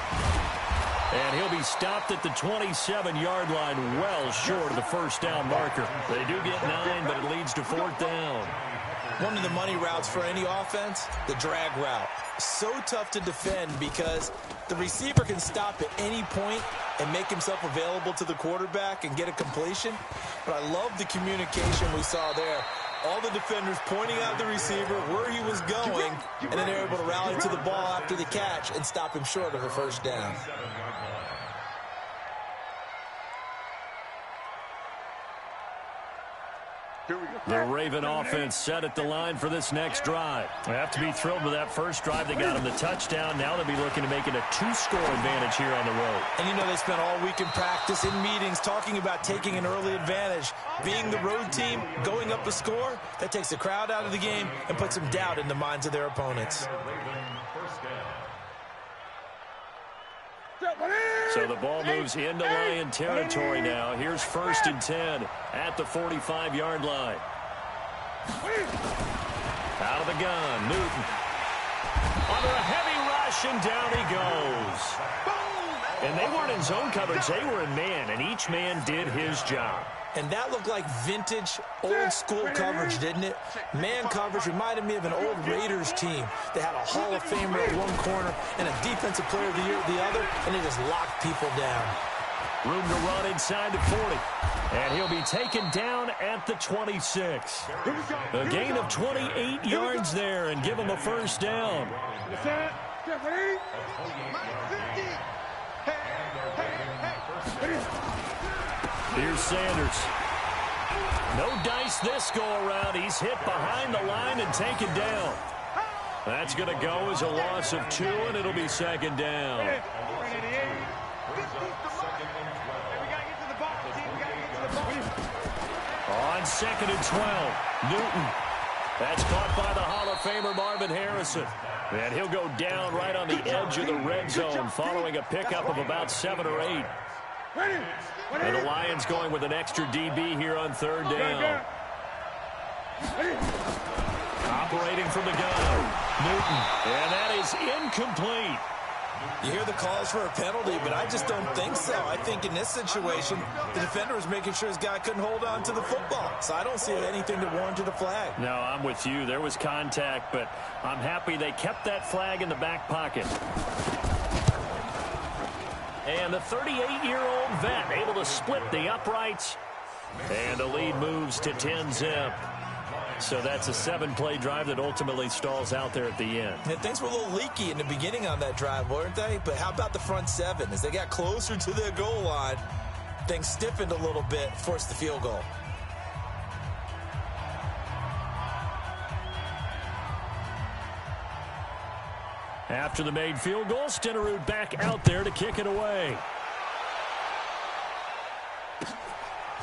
And he'll be stopped at the 27-yard line, well short of the 1st down marker. They do get 9, but it leads to 4th down. One of the money routes for any offense, the drag route. So tough to defend because the receiver can stop at any point and make himself available to the quarterback and get a completion. But I love the communication we saw there. All the defenders pointing out the receiver, where he was going, and then they're able to rally to the ball after the catch and stop him short of a 1st down. The Raven offense set at the line for this next drive. They have to be thrilled with that first drive. They got them the touchdown. Now they'll be looking to make it a 2-score advantage here on the road. And you know they spent all week in practice, in meetings, talking about taking an early advantage. Being the road team, going up a score, that takes the crowd out of the game and puts some doubt in the minds of their opponents. So the ball moves into Lion territory now. Here's 1st and 10 at the 45-yard line. Out of the gun, Newton. Under a heavy rush, and down he goes. And they weren't in zone coverage. They were in man, and each man did his job. And that looked like vintage, old-school coverage, didn't it? Man coverage reminded me of an old Raiders team. They had a Hall of Famer at one corner and a Defensive Player of the Year at the other, and they just locked people down. Room to run inside the 40. And he'll be taken down at the 26. A gain of 28 yards there and give him a 1st down. Here's Sanders. No dice this go-around. He's hit behind the line and taken down. That's going to go as a loss of 2, and it'll be 2nd down. On 2nd and 12, Newton. That's caught by the Hall of Famer Marvin Harrison. And he'll go down right on the edge of the red zone following a pickup of about 7 or 8. And the Lions going with an extra DB here on 3rd down. operating from the gun. Newton. And that is incomplete. You hear the calls for a penalty, but I just don't think so. I think in this situation, the defender was making sure his guy couldn't hold on to the football. So I don't see anything that warranted a flag. No, I'm with you. There was contact, but I'm happy they kept that flag in the back pocket. And the 38-year-old vet able to split the uprights. And the lead moves to 10-zip. So that's a 7-play drive that ultimately stalls out there at the end. And things were a little leaky in the beginning on that drive, weren't they? But how about the front 7? As they got closer to their goal line, things stiffened a little bit, forced the field goal. After the made field goal, Stenerud back out there to kick it away.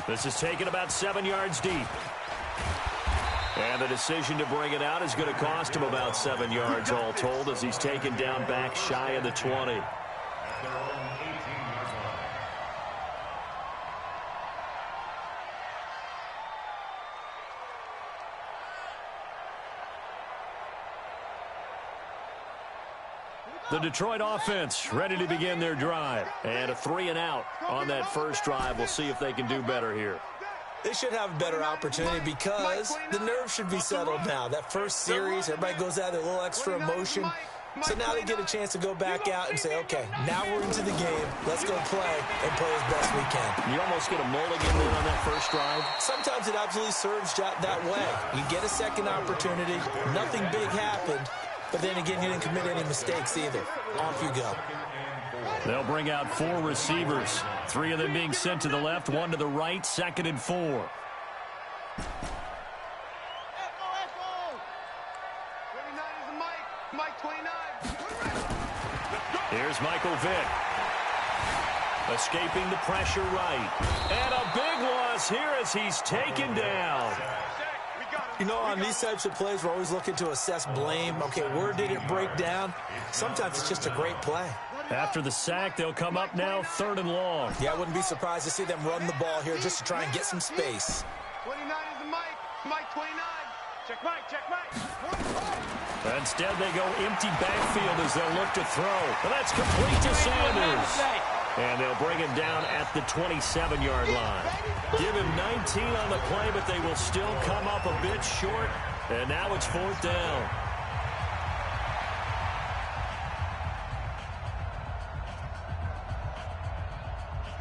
This is taken about 7 yards deep. And the decision to bring it out is going to cost him about 7 yards all told as he's taken down back shy of the 20. The Detroit offense ready to begin their drive. And a 3-and-out on that first drive. We'll see if they can do better here. They should have a better opportunity because the nerves should be settled now. That first series, everybody goes out there, a little extra emotion. So now they get a chance to go back out and say, okay, now we're into the game. Let's go play and play as best we can. You almost get a mulligan in on that first drive. Sometimes it absolutely serves that way. You get a second opportunity. Nothing big happened. But then again, you didn't commit any mistakes either. Off you go. They'll bring out 4 receivers. 3 of them being sent to the left, 1 to the right, 2nd and 4. Here's Michael Vick. Escaping the pressure right. And a big loss here as he's taken down. You know, on these types of plays, we're always looking to assess blame. Okay, where did it break down? Sometimes it's just a great play. After the sack, they'll come up now 3rd and long. Yeah, I wouldn't be surprised to see them run the ball here just to try and get some space. 29 is the Mike. Mike 29. Check Mike, check Mike. Instead, they go empty backfield as they'll look to throw. But that's complete to Sanders. And they'll bring him down at the 27-yard line. Give him 19 on the play, but they will still come up a bit short. And now it's 4th down.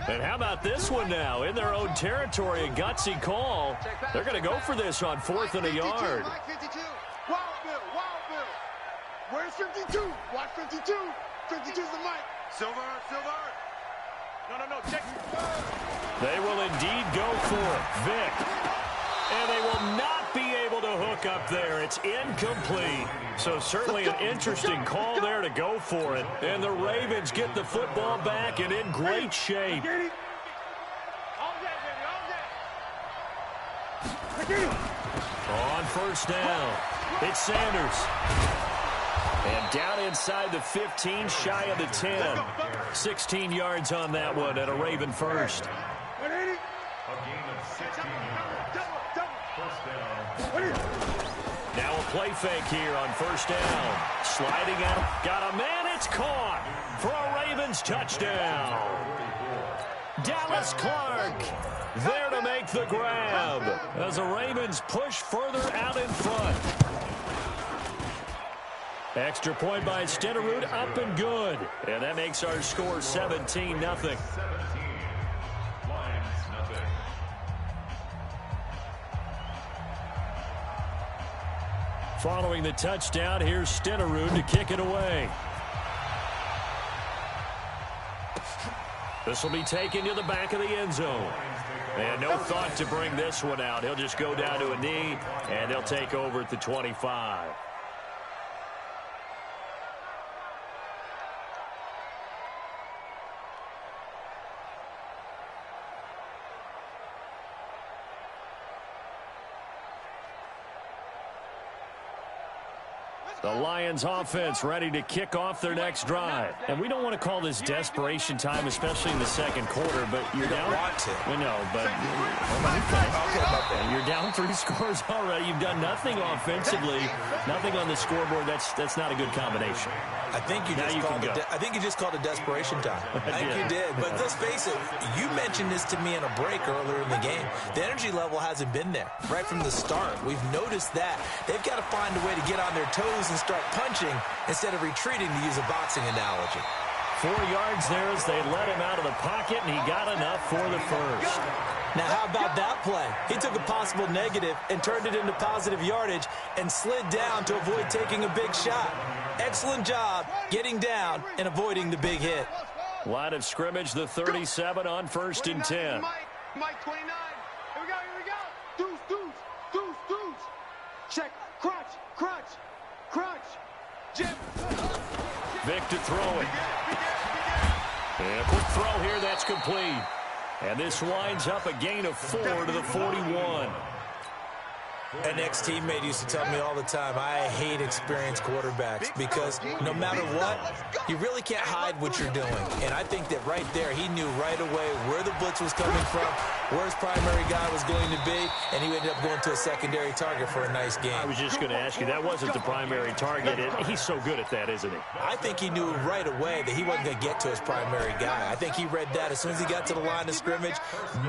And how about this one now? In their own territory, a gutsy call. They're going to go for this on 4th and a yard. Mike 52. Wild Bill. Where's 52? Watch 52. 52's the Mike. Silver. No, check. They will indeed go for it. Vick. And they will not be able to hook up there. It's incomplete. So certainly an interesting call there to go for it. And the Ravens get the football back and in great shape. On 1st down, it's Sanders. And down inside the 15, shy of the 10. 16 yards on that one and a Raven first. A gain of 16 yards. First down. Now a play fake here on 1st down. Sliding out. Got a man. It's caught for a Ravens touchdown. Dallas Clark there to make the grab as the Ravens push further out in front. Extra point by Stenerud, up and good. And that makes our score 17-0. 17. Lions, nothing. Following the touchdown, here's Stenerud to kick it away. This will be taken to the back of the end zone. And no thought to bring this one out. He'll just go down to a knee, and they'll take over at the 25. The Lions offense ready to kick off their next drive. And we don't want to call this desperation time, especially in the second quarter, but you're down. Want to. We know, but You're down 3 scores already. You've done nothing offensively, nothing on the scoreboard. That's not a good combination. I think you just called it desperation time. I think you did. But let's face it, you mentioned this to me in a break earlier in the game. The energy level hasn't been there right from the start. We've noticed that. They've got to find a way to get on their toes and start punching instead of retreating, to use a boxing analogy. 4 yards there as they let him out of the pocket, and he got enough for the first. Now, how about that play? He took a possible negative and turned it into positive yardage and slid down to avoid taking a big shot. Excellent job getting down and avoiding the big hit. Line of scrimmage, the 37 on 1st and 10. Mike 29. Here we go. Deuce. Check. Crunch. Jim. Vic to throw it. And a quick throw here, that's complete. And this winds up a gain of 4 to the 41. An ex-teammate used to tell me all the time, I hate experienced quarterbacks because no matter what, you really can't hide what you're doing. And I think that right there, he knew right away where the blitz was coming from, where his primary guy was going to be, and he ended up going to a secondary target for a nice game. I was just going to ask you, that wasn't the primary target. He's so good at that, isn't he? I think he knew right away that he wasn't going to get to his primary guy. I think he read that as soon as he got to the line of scrimmage,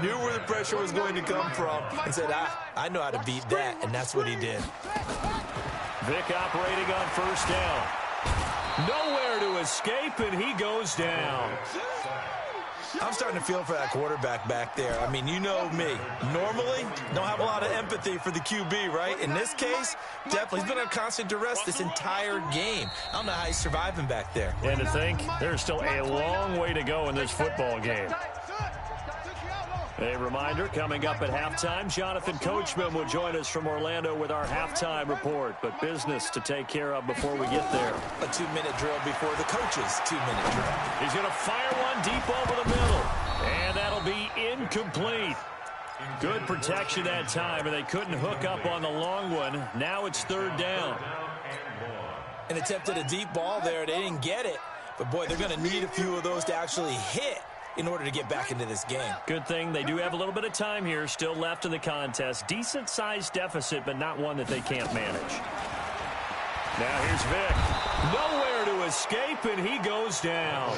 knew where the pressure was going to come from, and said, I know how to beat that. And that's what he did. Vic operating on 1st down. Nowhere to escape, and he goes down. I'm starting to feel for that quarterback back there. I mean, you know me. Normally, don't have a lot of empathy for the QB, right? In this case, definitely. He's been on constant duress this entire game. I don't know how he's surviving back there. And to think, there's still a long way to go in this football game. A reminder, coming up at halftime, Jonathan Coachman will join us from Orlando with our halftime report. But business to take care of before we get there. A 2-minute drill before the coach's 2-minute drill. He's going to fire one deep over the middle. And that'll be incomplete. Good protection that time, and they couldn't hook up on the long one. Now it's 3rd down. And attempted a deep ball there. They didn't get it. But, boy, they're going to need a few of those to actually hit in order to get back into this game. Good thing they do have a little bit of time here still left in the contest. Decent-sized deficit, but not one that they can't manage. Now here's Vic. Nowhere to escape, and he goes down.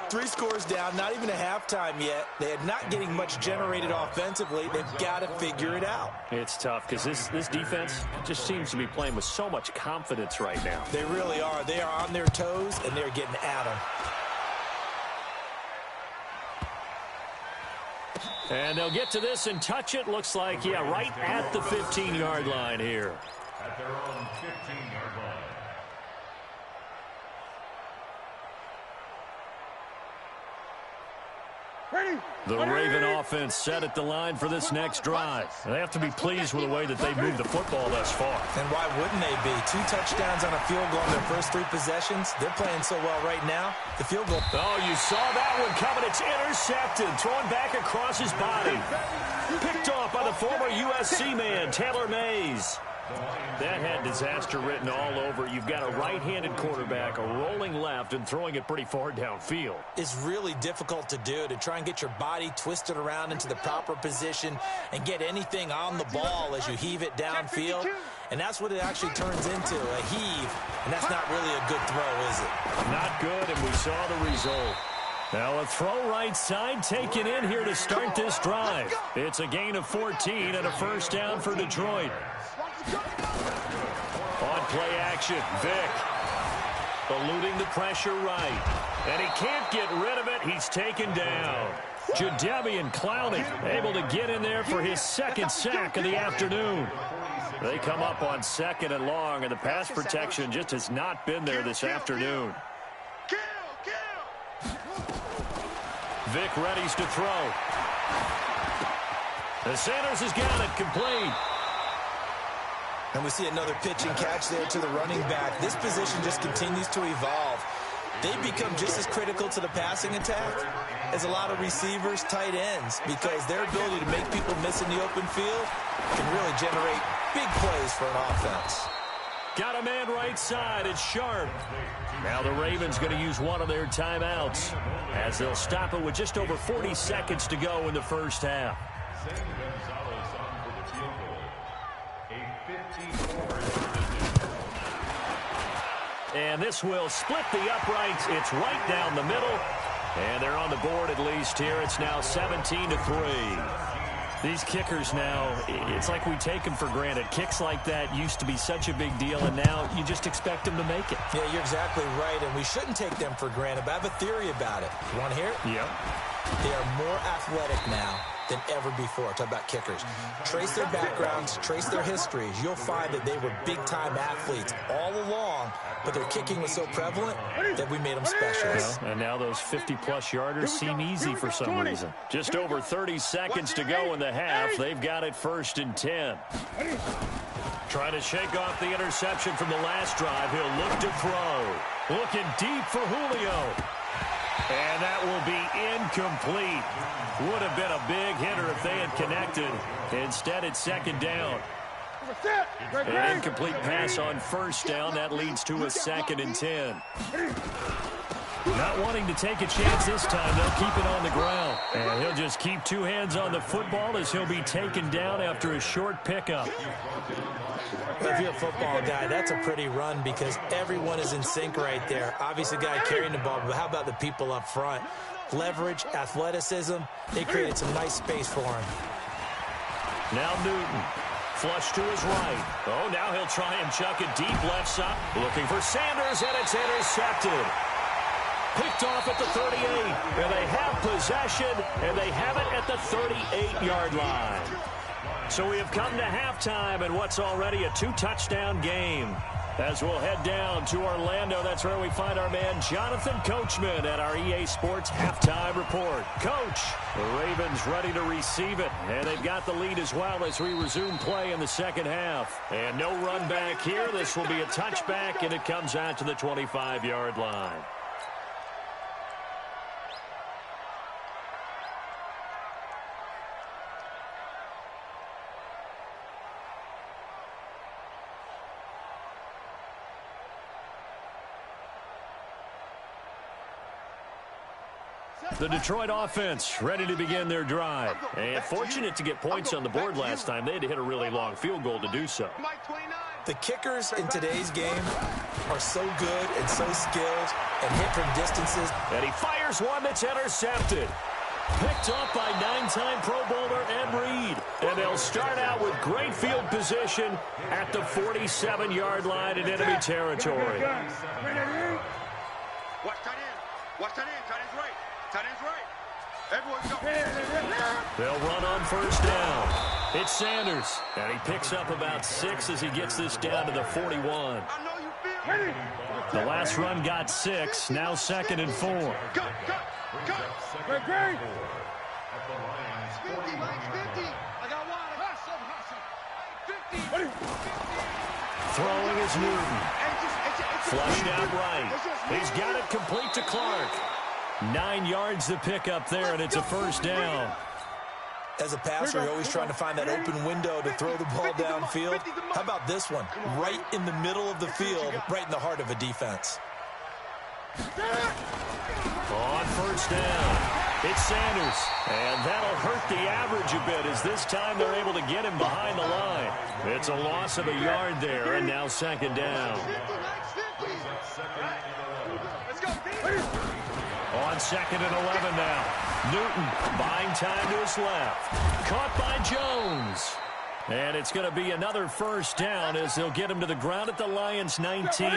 3 scores down, not even a halftime yet. They are not getting much generated offensively. They've got to figure it out. It's tough because this defense just seems to be playing with so much confidence right now. They really are. They are on their toes, and they're getting at them. And they'll get to this and touch it. Looks like, yeah, right at the 15-yard line here. At their own 15-yard line. The Raven offense set at the line for this next drive. They have to be pleased with the way that they've moved the football thus far. And why wouldn't they be? 2 touchdowns on a field goal in their first 3 possessions. They're playing so well right now. The field goal. Oh, you saw that one coming. It's intercepted. Thrown back across his body. Picked off by the former USC man, Taylor Mays. That had disaster written all over. You've got a right-handed quarterback, a rolling left, and throwing it pretty far downfield. It's really difficult to do, to try and get your body twisted around into the proper position and get anything on the ball as you heave it downfield. And that's what it actually turns into, a heave. And that's not really a good throw, is it? Not good, and we saw the result. Now a throw right side taken in here to start this drive. It's a gain of 14 and a first down for Detroit. On play action, Vic eluding the pressure right. And he can't get rid of it. He's taken down. Jadeveon Clowney able to get in there for his 2nd sack of the afternoon. They come up on 2nd and long, and the pass protection just has not been there this afternoon. Vic readies to throw. The Sanders has got it complete. And we see another pitch and catch there to the running back. This position just continues to evolve. They become just as critical to the passing attack as a lot of receivers, tight ends, because their ability to make people miss in the open field can really generate big plays for an offense. Got a man right side. It's Sharp. Now the Ravens going to use one of their timeouts as they'll stop it with just over 40 seconds to go in the first half. and this will split the uprights. It's right down the middle, and they're on the board at least here. It's now 17-3. These kickers now, it's like we take them for granted. Kicks like that used to be such a big deal, and now you just expect them to make it. Yeah, you're exactly right, and we shouldn't take them for granted, but I have a theory about it. You want to hear it? Yep. They are more athletic now than ever before. Talk about kickers. Trace their backgrounds, trace their histories. You'll find that they were big-time athletes all along, but their kicking was so prevalent that we made them specialists. Well, and now those 50-plus yarders seem easy for some reason. Just over 30 seconds to go in the half. They've got it 1st and 10. Trying to shake off the interception from the last drive. He'll look to throw. Looking deep for Julio. And that will be incomplete. Would have been a big hitter if they had connected. Instead, it's 2nd down. An incomplete pass on 1st down. That leads to a 2nd and 10. Not wanting to take a chance this time. They'll keep it on the ground. And he'll just keep 2 hands on the football as he'll be taken down after a short pickup. If you're a football guy, that's a pretty run because everyone is in sync right there. Obviously, the guy carrying the ball, but how about the people up front? Leverage, athleticism, they created some nice space for him. Now Newton. Flush to his right. Oh, now he'll try and chuck it deep left side. Looking for Sanders, and it's intercepted. Picked off at the 38. And they have possession, and they have it at the 38-yard line. So we have come to halftime in what's already a 2-touchdown game. As we'll head down to Orlando, that's where we find our man Jonathan Coachman at our EA Sports Halftime Report. Coach, the Ravens ready to receive it, and they've got the lead as well as we resume play in the 2nd half. And no run back here. This will be a touchback, and it comes out to the 25-yard line. The Detroit offense ready to begin their drive. And fortunate to get points on the board last time. They had to hit a really long field goal to do so. The kickers in today's game are so good and so skilled and hit from distances. And he fires one that's intercepted. Picked up by 9-time Pro Bowler Ed Reed. And they'll start out with great field position at the 47-yard line in enemy territory. Watch tight end. Watch tight end. Tight end's right. Tight end's right. Everyone go. They'll run on 1st down. It's Sanders. And he picks up about 6 as he gets this down to the 41. I know you feel. The last run got 6. Now 2nd and 4. Cut. Great. 50, Mike, 50. I got one. Hustle. 50. Throwing is Newton. Flushed out right. He's got it complete to Clark. 9 yards to pick up there, and it's a 1st down. As a passer, you're always trying to find that open window to throw the ball downfield. How about this one? Right in the middle of the field, right in the heart of a defense. On 1st down, it's Sanders. And that'll hurt the average a bit as this time they're able to get him behind the line. It's a loss of a yard there, and now 2nd down. On 2nd and 11 now. Newton buying time to his left. Caught by Jones. And it's going to be another 1st down as they'll get him to the ground at the Lions' 19.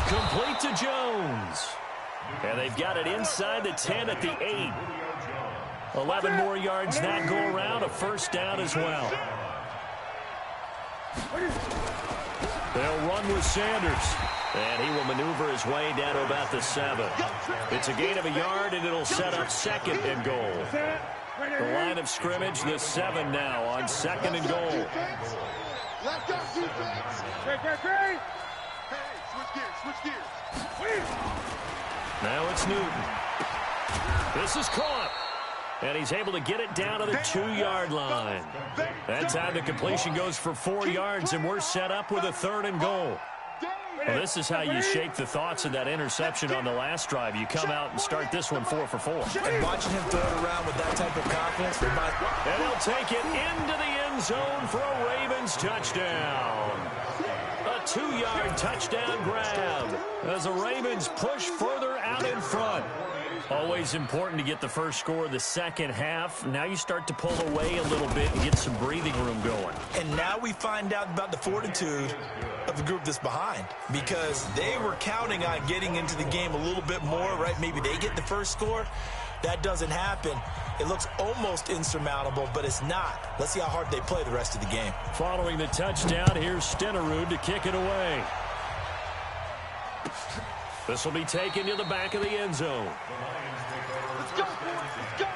Complete to Jones. And they've got it inside the 10 at the 8. 11 more yards that go around, a 1st down as well. They'll run with Sanders. And he will maneuver his way down to about the 7. It's a gain of a yard, and it'll set up 2nd and goal. The line of scrimmage, the 7 now on 2nd and goal. Let's go, defense. Great. Hey, switch gears. Now it's Newton. This is caught. And he's able to get it down to the 2-yard line. That time the completion goes for 4 yards, and we're set up with a 3rd and goal. Well, this is how you shape the thoughts of that interception on the last drive. You come out and start this one 4 for 4. And watching him throw it around with that type of confidence. And he'll take it into the end zone for a Ravens touchdown. A 2-yard touchdown grab as the Ravens push further out in front. Always important to get the first score of the second half. Now you start to pull away a little bit and get some breathing room going. And now we find out about the fortitude of the group that's behind, because they were counting on getting into the game a little bit more, right? Maybe they get the first score. That doesn't happen. It looks almost insurmountable, but it's not. Let's see how hard they play the rest of the game. Following the touchdown, here's Stenerud to kick it away. This will be taken to the back of the end zone. Let's go, boys. Let's go.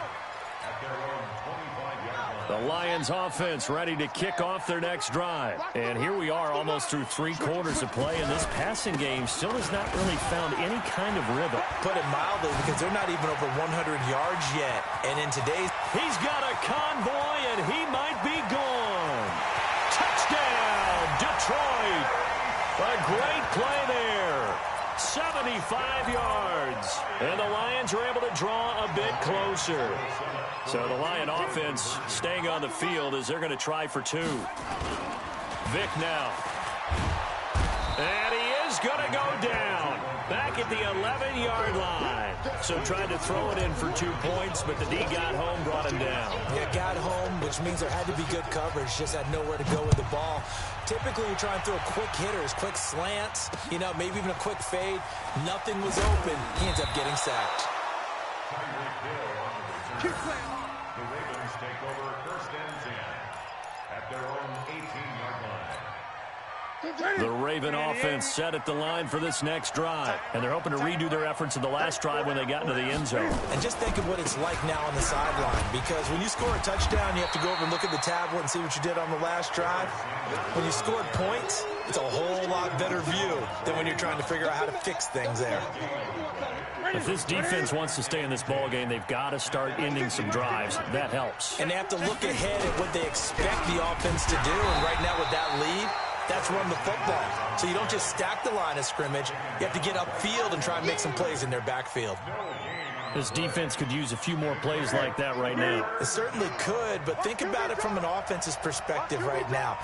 The Lions offense ready to kick off their next drive. And here we are almost through 3 quarters of play, and this passing game still has not really found any kind of rhythm. Put it mildly, because they're not even over 100 yards yet. And in today's... He's got a convoy, and he might be gone. Touchdown, Detroit. A great play there. 75 yards. And the Lions are able to draw a bit closer. So the Lion offense staying on the field as they're going to try for 2. Vick now. And he is going to go down. Back at the 11-yard line. So tried to throw it in for 2 points, but the D got home, brought him down. Yeah, got home, which means there had to be good coverage. Just had nowhere to go with the ball. Typically, you try and throw quick hitters, quick slants, maybe even a quick fade. Nothing was open. He ends up getting sacked. The Ravens take over 1st and 10 at their own 18-yard line. The Raven offense set at the line for this next drive. And they're hoping to redo their efforts in the last drive when they got into the end zone. And just think of what it's like now on the sideline. Because when you score a touchdown, you have to go over and look at the tablet and see what you did on the last drive. When you scored points, it's a whole lot better view than when you're trying to figure out how to fix things there. If this defense wants to stay in this ball game, they've got to start ending some drives. That helps. And they have to look ahead at what they expect the offense to do. And right now with that lead, that's run the football. So you don't just stack the line of scrimmage. You have to get upfield and try and make some plays in their backfield. This defense could use a few more plays like that right now. It certainly could, but think about it from an offense's perspective right now.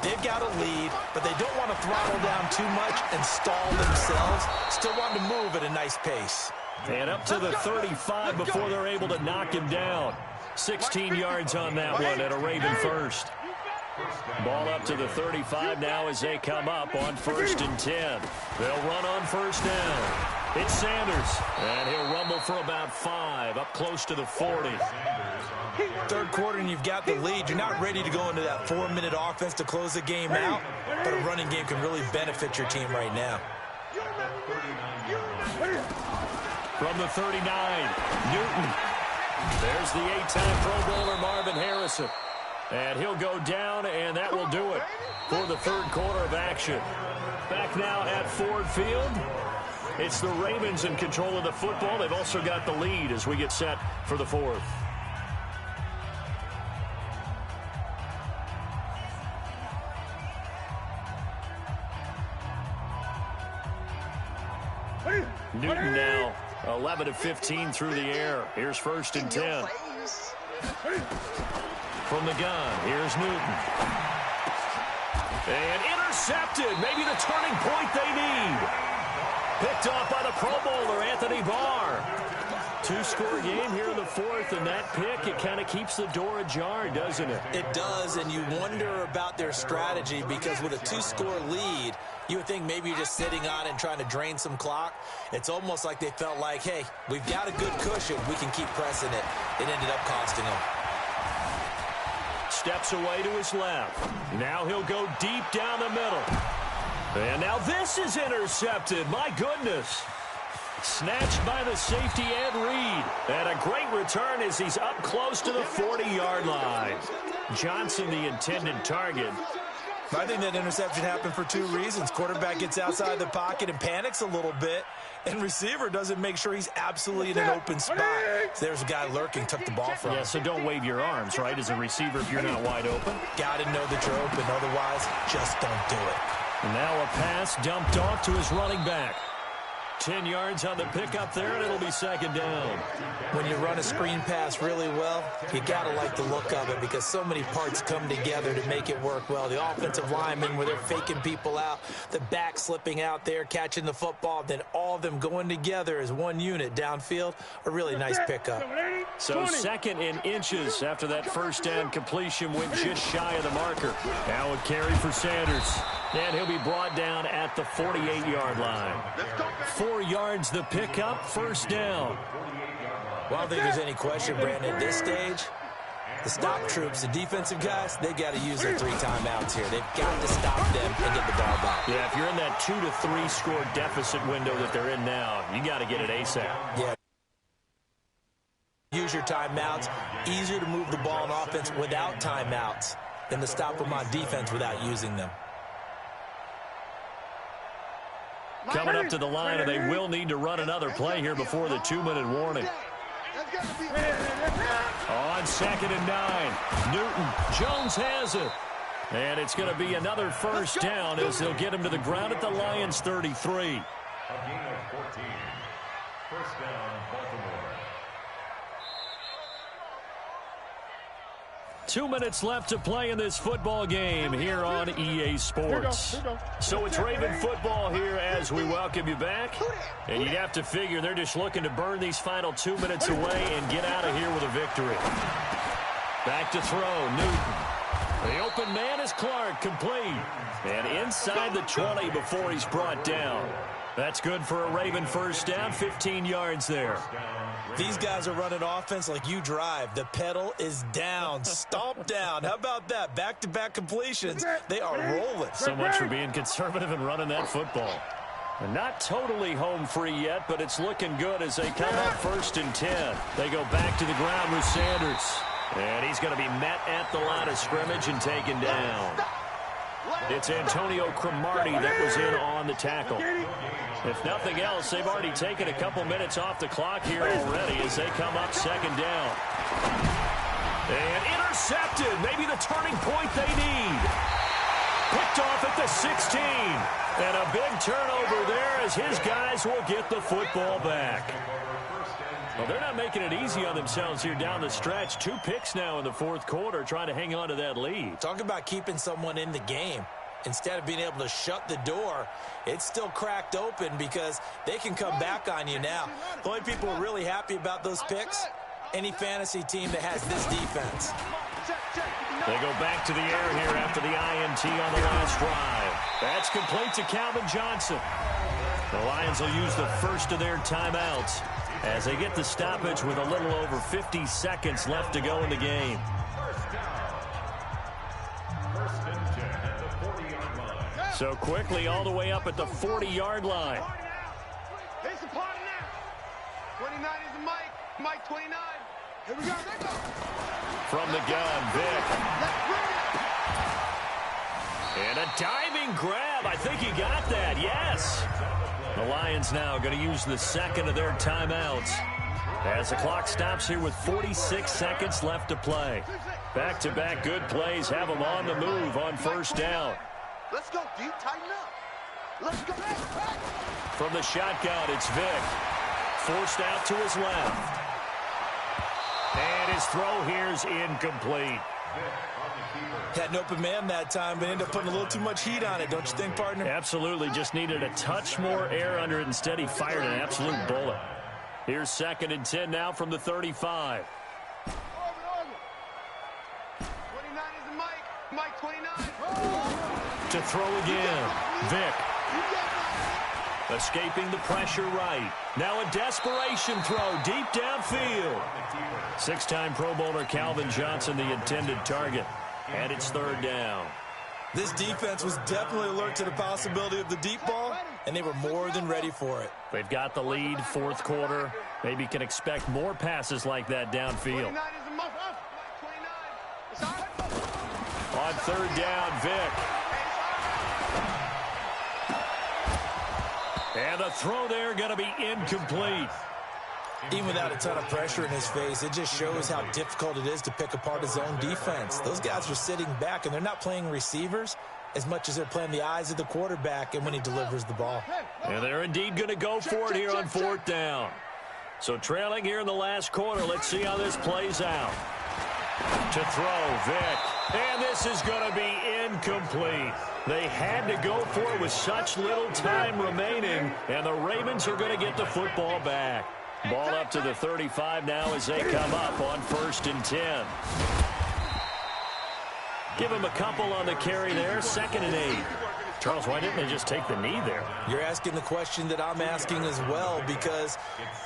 They've got a lead, but they don't want to throttle down too much and stall themselves. Still want to move at a nice pace. And up to the 35 before they're able to knock him down. 16 yards on that one at a Raven first. Ball up to the 35 now as they come up on 1st and 10. They'll run on 1st down. It's Sanders, and he'll rumble for about 5, up close to the 40. Third quarter and you've got the lead. You're not ready to go into that 4-minute offense to close the game out, but a running game can really benefit your team right now. From the 39, Newton. There's the 8-time Pro Bowler Marvin Harrison. And he'll go down, and that will do it for the 3rd quarter of action. Back now at Ford Field. It's the Ravens in control of the football. They've also got the lead as we get set for the 4th. Newton now 11 of 15 through the air. Here's 1st and 10. From the gun, here's Newton. And intercepted. Maybe the turning point they need. Picked off by the Pro Bowler, Anthony Barr. 2-score game here in the 4th, and that pick, it kind of keeps the door ajar, doesn't it? It does, and you wonder about their strategy, because with a 2-score lead, you would think maybe you're just sitting on it and trying to drain some clock. It's almost like they felt like, hey, we've got a good cushion. We can keep pressing it. It ended up costing them. Steps away to his left. Now he'll go deep down the middle. And now this is intercepted. My goodness. Snatched by the safety Ed Reed. And a great return as he's up close to the 40-yard line. Johnson, the intended target. I think that interception happened for 2 reasons. Quarterback gets outside the pocket and panics a little bit, and receiver doesn't make sure he's absolutely in an open spot. So there's a guy lurking, took the ball from him. Yeah, so don't wave your arms, right, as a receiver if you're not wide open. Got to know that you're open, otherwise just don't do it. And now a pass dumped off to his running back. 10 yards on the pickup there, and it'll be second down. When you run a screen pass really well, you got to like the look of it because so many parts come together to make it work well. The offensive linemen, where they're faking people out, the back slipping out there, catching the football, then all of them going together as one unit downfield. A really nice pickup. So 2nd and inches after that first down completion went just shy of the marker. Now a carry for Sanders. And he'll be brought down at the 48-yard line. 4 yards the pickup, first down. Well, I don't think there's any question, Brandon. At this stage, the stop troops, the defensive guys, they got to use their 3 timeouts here. They've got to stop them and get the ball back. Yeah, if you're in that 2 to 3 score deficit window that they're in now, you got to get it ASAP. Yeah. Use your timeouts. Easier to move the ball on offense without timeouts than to stop them on defense without using them. Coming up to the line, and they will need to run another play here before the 2-minute warning. On 2nd and 9, Newton. Jones has it. And it's going to be another first down as they'll get him to the ground at the Lions' 33. A gain of 14. First down, Baltimore. 2 minutes left to play in this football game here on EA Sports. So it's Raven football here as we welcome you back. And you'd have to figure they're just looking to burn these final 2 minutes away and get out of here with a victory. Back to throw, Newton. The open man is Clark, complete. And inside the 20 before he's brought down. That's good for a Raven first down, 15 yards there. These guys are running offense like you drive. The pedal is down, stomp down. How about that? Back-to-back completions. They are rolling. So much for being conservative and running that football. And not totally home free yet, but it's looking good as they come up 1st and 10. They go back to the ground with Sanders. And he's going to be met at the line of scrimmage and taken down. It's Antonio Cromartie that was in on the tackle. If nothing else, they've already taken a couple minutes off the clock here already as they come up 2nd down. And intercepted. Maybe the turning point they need. Picked off at the 16. And a big turnover there as his guys will get the football back. Well, they're not making it easy on themselves here down the stretch. 2 picks now in the 4th quarter trying to hang on to that lead. Talk about keeping someone in the game. Instead of being able to shut the door, it's still cracked open because they can come back on you now. The only people who are really happy about those picks, any fantasy team that has this defense. They go back to the air here after the INT on the last drive. That's complete to Calvin Johnson. The Lions will use the first of their timeouts as they get the stoppage with a little over 50 seconds left to go in the game. So quickly all the way up at the 40-yard line. It's a party now. 29 is the Mike. Mike 29. Here we go. Let's go. From the gun, Vic. And a diving grab. I think he got that. Yes. The Lions now going to use the 2nd of their timeouts as the clock stops here with 46 seconds left to play. Back-to-back good plays have them on the move on first down. Let's go, deep. Tighten up. Let's go. From the shotgun, it's Vic. Forced out to his left. And his throw here is incomplete. Had an open man that time, but ended up putting a little too much heat on it, don't you think, partner? Absolutely. Just needed a touch more air under it. Instead, he fired an absolute bullet. Here's 2nd and 10 now from the 35. 29 is the Mike. Mike 29. To throw again. Vic. Escaping the pressure right. Now a desperation throw deep downfield. 6-time Pro Bowler Calvin Johnson, the intended target. And it's 3rd down. This defense was definitely alert to the possibility of the deep ball, and they were more than ready for it. They've got the lead, 4th quarter. Maybe can expect more passes like that downfield. On 3rd down, Vic. And the throw there going to be incomplete. Even without a ton of pressure in his face, it just shows how difficult it is to pick apart his own defense. Those guys are sitting back, and they're not playing receivers. as much as they're playing the eyes of the quarterback and when he delivers the ball. And they're indeed going to go for it here on 4th down. So trailing here in the last quarter. Let's see how this plays out. To throw, Vick. And this is going to be incomplete. They had to go for it with such little time remaining, and the Ravens are going to get the football back. Ball up to the 35 now as they come up on 1st and 10. Give him a couple on the carry there, 2nd and 8. Charles, why didn't they just take the knee there? You're asking the question that I'm asking as well, because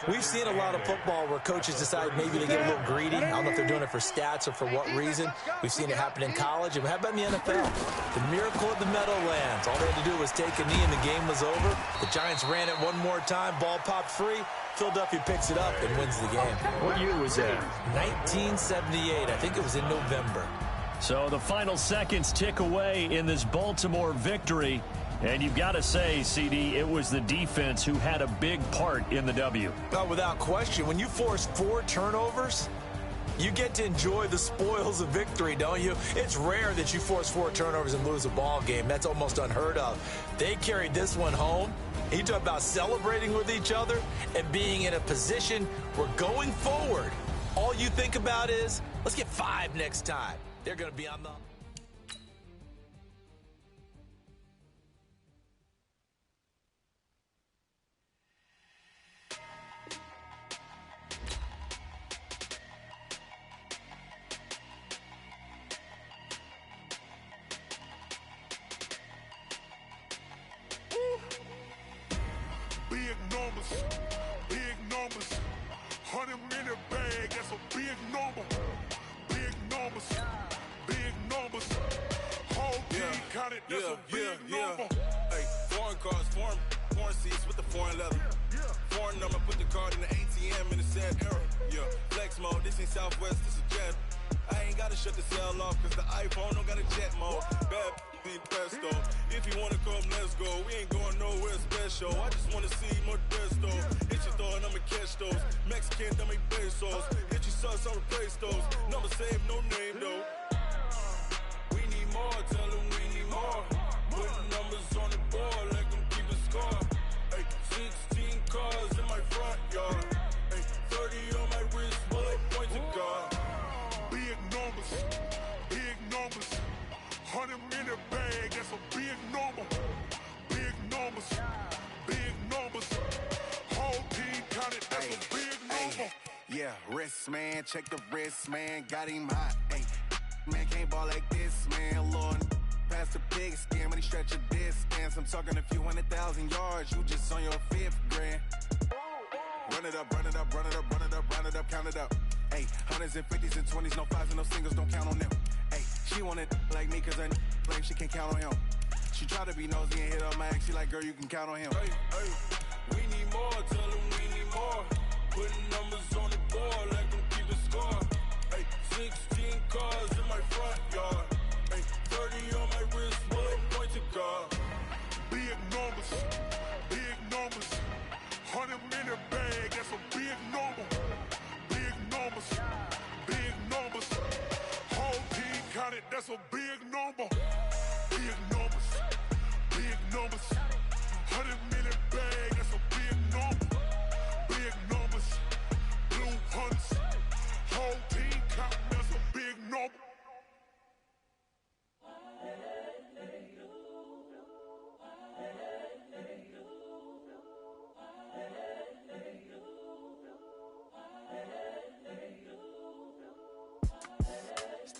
we've seen a lot of football where coaches decide maybe they get a little greedy. I don't know if they're doing it for stats or for what reason. We've seen it happen in college. And how about in the NFL? The miracle of the Meadowlands. All they had to do was take a knee and the game was over. The Giants ran it one more time. Ball popped free. Philadelphia picks it up and wins the game. What year was that? 1978. I think it was in November. So the final seconds tick away in this Baltimore victory. And you've got to say, CD, it was the defense who had a big part in the W. Oh, without question. When you force 4 turnovers, you get to enjoy the spoils of victory, don't you? It's rare that you force 4 turnovers and lose a ball game. That's almost unheard of. They carried this one home. You talk about celebrating with each other and being in a position where going forward, all you think about is, let's get 5 next time. They're going to be on the... Big numbers, 100-minute bag, that's a big number. Big numbers, whole team counted, that's a big number. Hey, foreign cars, foreign seats with the foreign leather. Foreign number, put the card in the ATM in the sad era. Yeah, flex mode, this ain't Southwest, this is jet. I ain't gotta shut the cell off, cause the iPhone don't got a jet mode. Bad need pesto. If you wanna come, let's go. We ain't going nowhere special. I just wanna see more Modesto. Hit your throw and I'ma catch those. Mexican, dummy pesos. Hit your sauce, I'll replace those. Number save, no name though. We need more, tell them we need more. Putting numbers on the board, let them keep a score. Hey, 16 cars in my front yard. Hey, 30 on my wrist, bullet point to God. Big numbers, 100-minute bag, that's a big number. Big numbers, whole team counted, that's a big number. Yeah, wrist man, check the wrist man, got him hot. Ay, man can't ball like this, man. Lord, past the pig skin when he stretch a distance. I'm talking a few 100,000 yards, you just on your 5th grand. Run it up, count it up. Ay, 100s and 50s and 20s, no 5s and no singles, don't count on them. Ay, she want it like me cause her claim she can't count on him. She try to be nosy and hit up my ex, she like, girl, you can count on him. Hey, we need more, tell them we need more. Putting numbers on the board, let them keep a score. Hey, 16 cars in my front yard. Hey, 30 on my wrist, bullet point to God. Big numbers, 100-minute bag, that's a big number. Big numbers, whole team counted, that's a big number. Big numbers, 100-minute bag, that's a big number. Big numbers, blue hunts, whole team counting, that's a big number.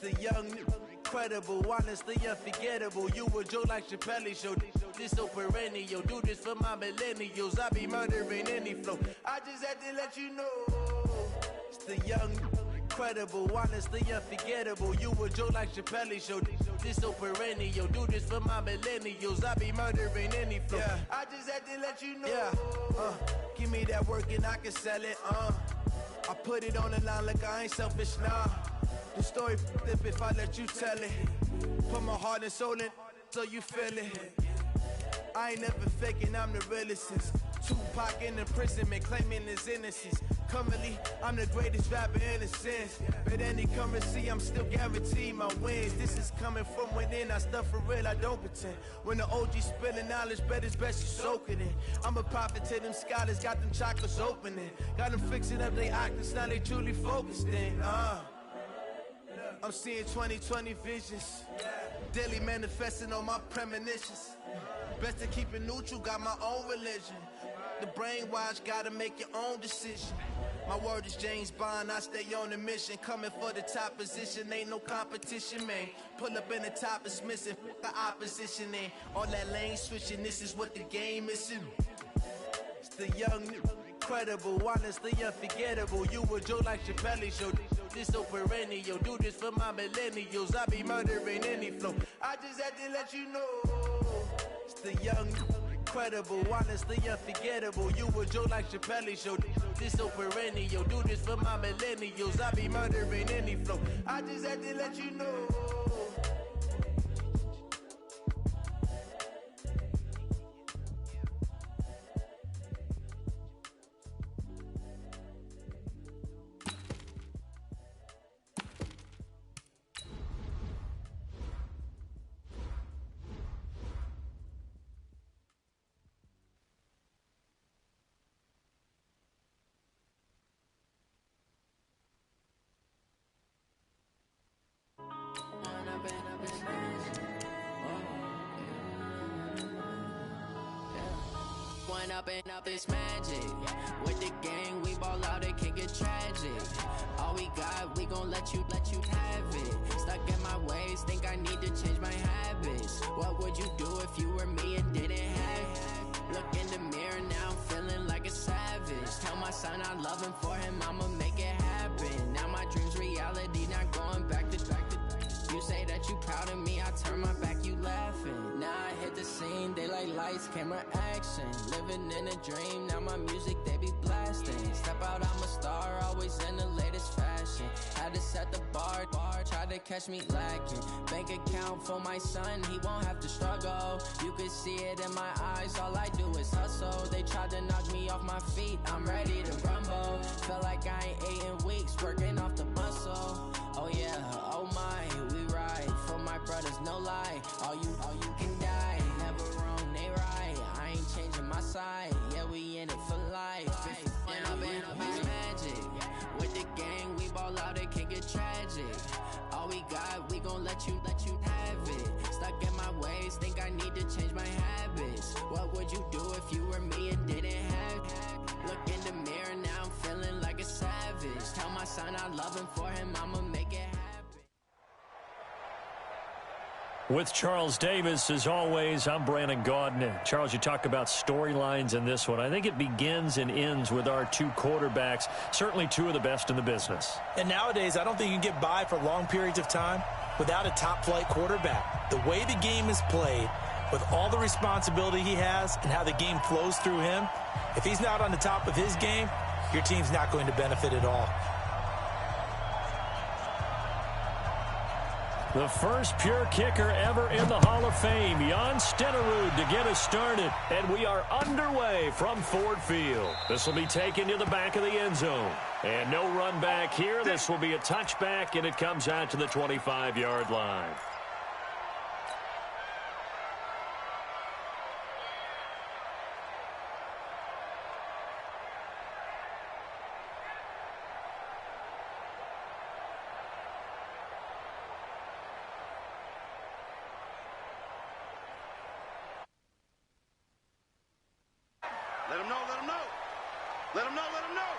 The young, incredible, honestly unforgettable. You a joke like Chappelle show. This so perennial. Do this for my millennials. I be murdering any flow. I just had to let you know. It's the young, incredible, honestly unforgettable. You a joke like Chappelle show. This so perennial. Do this for my millennials. I be murdering any flow. Yeah. I just had to let you know. Yeah. Give me that work and I can sell it. I put it on the line like I ain't selfish, nah. The story flip if I let you tell it. Put my heart and soul in so you feel it. I ain't never faking, I'm the realest since Tupac in imprisonment, claiming his innocence. Currently, I'm the greatest rapper in a sense. But any currency, I'm still guaranteed my wins. This is coming from within, I stuff for real, I don't pretend. When the OG spilling knowledge, bet it's best you soak it in. I'm a prophet to them scholars, got them chakras opening. Got them fixing up they octaves, now they truly focused in. I'm seeing 2020 visions. Daily manifesting on my premonitions. Best to keep it neutral, got my own religion. The brainwash, gotta make your own decision. My word is James Bond, I stay on a mission. Coming for the top position, ain't no competition, man. Pull up in the top is missing, the opposition ain't. All that lane switching, this is what the game is. It's the young, incredible, honestly unforgettable. You a Joe like Chappelle show. This so perennial, do this for my millennials. I be murdering any flow. I just had to let you know. It's the young, incredible, honestly unforgettable. You a Joe like Chappelle show. This so perennial, do this for my millennials. I be murdering any flow. I just had to let you know. Up this magic. With the gang, we ball out, it can get tragic. All we got, we gon' let you have it. Stuck in my ways, think I need to change my habits. What would you do if you were me and didn't have it? Look in the mirror, now I'm feeling like a savage. Tell my son I love him, for him I'ma make it happen. Now my dream's reality, not going back to. You say that you proud of me, I turn my back, you laughing. Now I hit the scene, they like lights, camera, action. Living in a dream, now my music, they be blasting. Step out, I'm a star, always in the latest fashion. Had to set the bar, try to catch me lacking. Bank account for my son, he won't have to struggle. You could see it in my eyes, all I do is hustle. They tried to knock me off my feet, I'm ready to rumble. Felt like I ain't ate in weeks, working off the muscle. Oh yeah, oh my, we ride for my brothers, no lie. All you can die, never wrong, they right. I ain't changing my side, yeah, we in it for life. When up it's magic. With the gang, we ball out, it can get tragic. All we got, we gon' let you have it. Stuck in my ways, think I need to change my habits. What would you do if you were me and didn't have it? Look in the mirror, now I'm feeling like a savage. Tell my son I love him, for him I'ma make it happen. With Charles Davis, as always, I'm Brandon Gaudin. Charles, you talk about storylines in this one. I think it begins and ends with our two quarterbacks, certainly two of the best in the business. And nowadays, I don't think you can get by for long periods of time without a top-flight quarterback. The way the game is played, with all the responsibility he has and how the game flows through him, if he's not on the top of his game, your team's not going to benefit at all. The first pure kicker ever in the Hall of Fame, Jan Stenerud, to get us started. And we are underway from Ford Field. This will be taken to the back of the end zone. And no run back here. This will be a touchback, and it comes out to the 25-yard line. Let him know, let him know. Let him know, let him know.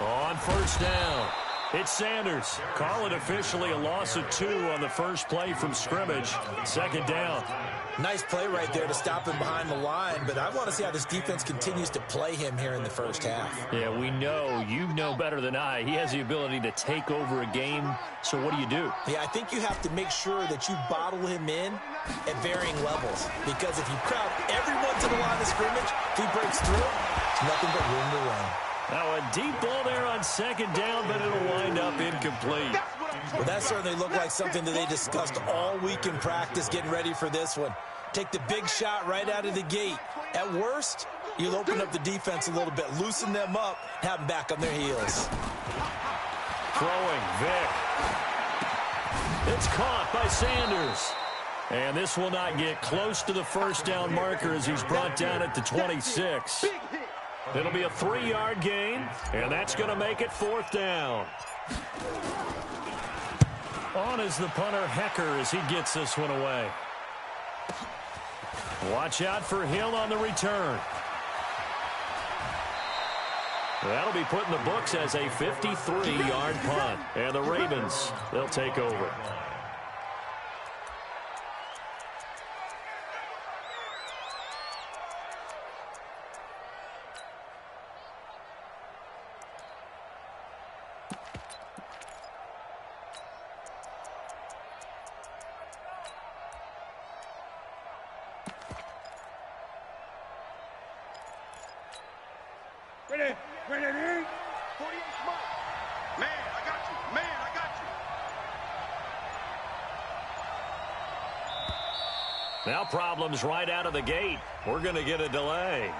On first down, it's Sanders. Call it officially a loss of 2 on the first play from scrimmage. Second down. Nice play right there to stop him behind the line, but I want to see how this defense continues to play him here in the first half. Yeah, we know. You know better than I. He has the ability to take over a game, so what do? Yeah, I think you have to make sure that you bottle him in at varying levels, because if you crowd everyone to the line of scrimmage, if he breaks through, it's nothing but room to run. Now a deep ball there on second down, but it'll wind up incomplete. Well, that certainly looked like something that they discussed all week in practice getting ready for this one. Take the big shot right out of the gate. At worst, you'll open up the defense a little bit, loosen them up, have them back on their heels. Throwing, Vick. It's caught by Sanders. And this will not get close to the first down marker as he's brought down at the 26. It'll be a 3-yard gain, and that's going to make it 4th down. On is the punter, Hecker, as he gets this one away. Watch out for Hill on the return. That'll be put in the books as a 53-yard punt. And the Ravens, they'll take over. Ready, 48 Smart. Man, I got you. Man, I got you. Now problems right out of the gate. We're going to get a delay.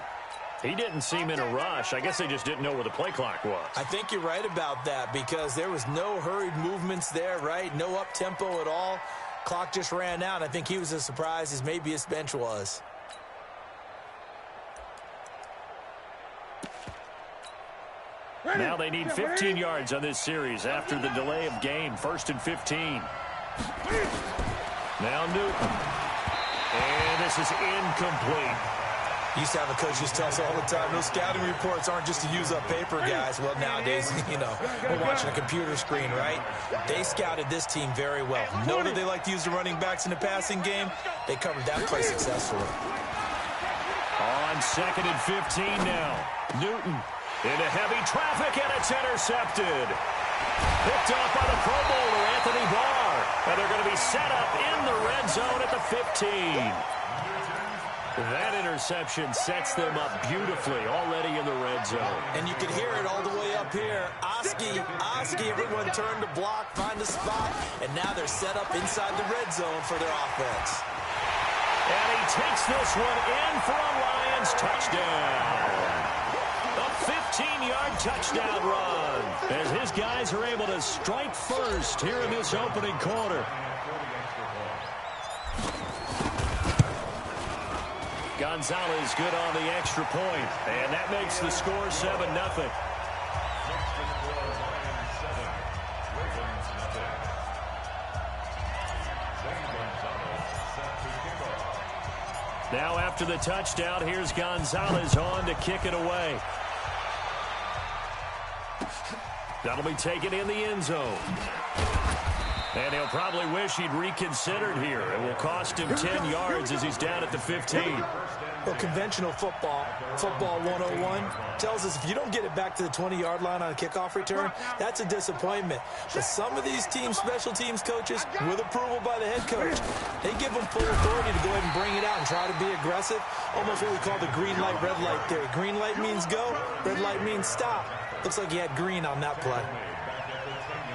He didn't seem in a rush. I guess they just didn't know where the play clock was. I think you're right about that because there was no hurried movements there, right? No up-tempo at all. Clock just ran out. I think he was as surprised as maybe his bench was. Now they need 15 yards on this series after the delay of game. 1st and 15. Now Newton. And this is incomplete. Used to have a coach just tell us all the time, those scouting reports aren't just to use up paper, guys. Well, nowadays, you know, we're watching a computer screen, right? They scouted this team very well. Know that they like to use the running backs in the passing game. They covered that play successfully. On 2nd and 15 now. Newton into heavy traffic, and it's intercepted. Picked off by the Pro Bowler, Anthony Barr. And they're going to be set up in the red zone at the 15. That interception sets them up beautifully already in the red zone. And you can hear it all the way up here. Oski, everyone turned to block, find a spot, and now they're set up inside the red zone for their offense. And he takes this one in for a Lions touchdown. A 15-yard touchdown run as his guys are able to strike first here in this opening quarter. Gonzalez good on the extra point, and that makes the score 7-0. Now after the touchdown, here's Gonzalez on to kick it away. That'll be taken in the end zone. And he'll probably wish he'd reconsidered here. It will cost him 10 yards as he's down at the 15. Well, conventional football 101, tells us if you don't get it back to the 20-yard line on a kickoff return, that's a disappointment. But some of these teams, special teams coaches, with approval by the head coach, they give them full authority to go ahead and bring it out and try to be aggressive. Almost what we call the green light, red light theory. Green light means go, red light means stop. Looks like he had green on that play.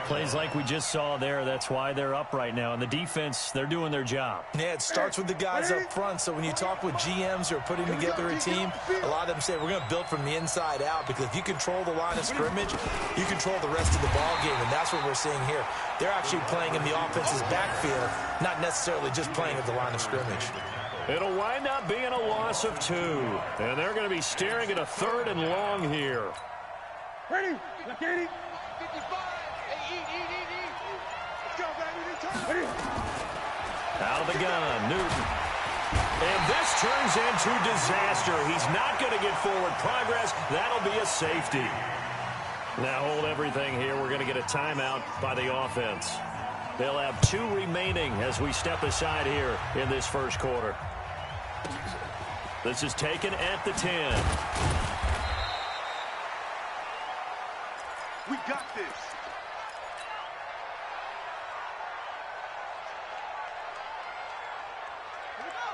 Plays like we just saw there, that's why they're up right now. And the defense, they're doing their job. Yeah, it starts with the guys up front. So when you talk with GMs who are putting together a team, a lot of them say we're going to build from the inside out, because if you control the line of scrimmage, you control the rest of the ball game, and that's what we're seeing here. They're actually playing in the offense's backfield, not necessarily just playing at the line of scrimmage. It'll wind up being a loss of 2. And they're going to be staring at a 3rd and long here. Ready? Left 80. 55. Out of the gun, Newton. And this turns into disaster. He's not going to get forward progress. That'll be a safety. Now hold everything here. We're going to get a timeout by the offense. They'll have 2 remaining as we step aside here in this first quarter. This is taken at the 10. We got this.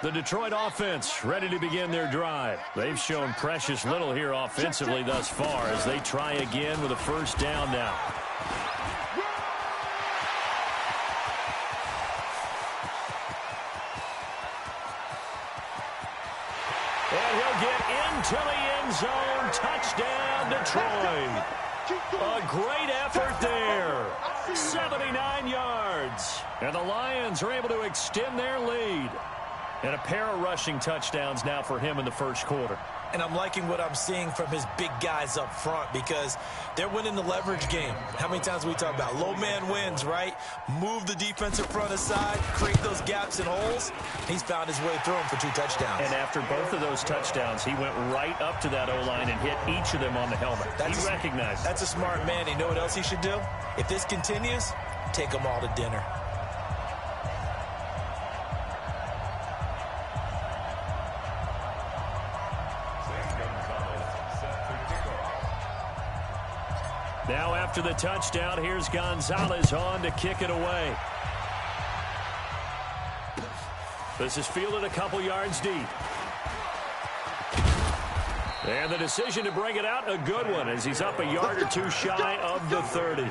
The Detroit offense ready to begin their drive. They've shown precious little here offensively thus far as they try again with a first down now. end zone. Touchdown, Detroit. A great effort there. 79 yards. And the Lions are able to extend their lead. And a pair of rushing touchdowns now for him in the first quarter. And I'm liking what I'm seeing from his big guys up front because they're winning the leverage game. How many times we talk about low man wins, right? Move the defensive front aside, create those gaps and holes. He's found his way through them for 2 touchdowns. And after both of those touchdowns, he went right up to that O-line and hit each of them on the helmet. He recognized. That's a smart man. You know what else he should do? If this continues, take them all to dinner. Now after the touchdown, here's Gonzalez on to kick it away. This is fielded a couple yards deep. And the decision to bring it out, a good one, as he's up a yard or 2 shy of the 30.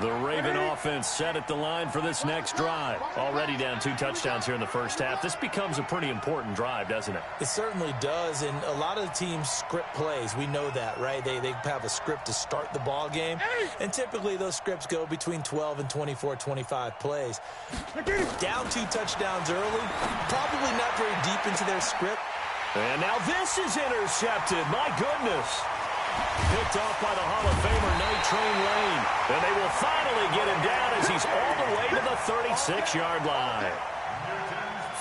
The Raven offense set at the line for this next drive. Already down 2 touchdowns here in the first half. This becomes a pretty important drive, doesn't it? It certainly does, and a lot of the teams script plays. We know that, right? They have a script to start the ball game, and typically those scripts go between 12 and 24, 25 plays. Down 2 touchdowns early, probably not very deep into their script. And now this is intercepted. My goodness. Picked off by the Hall of Famer Night Train Lane. And they will finally get him down as he's all the way to the 36-yard line.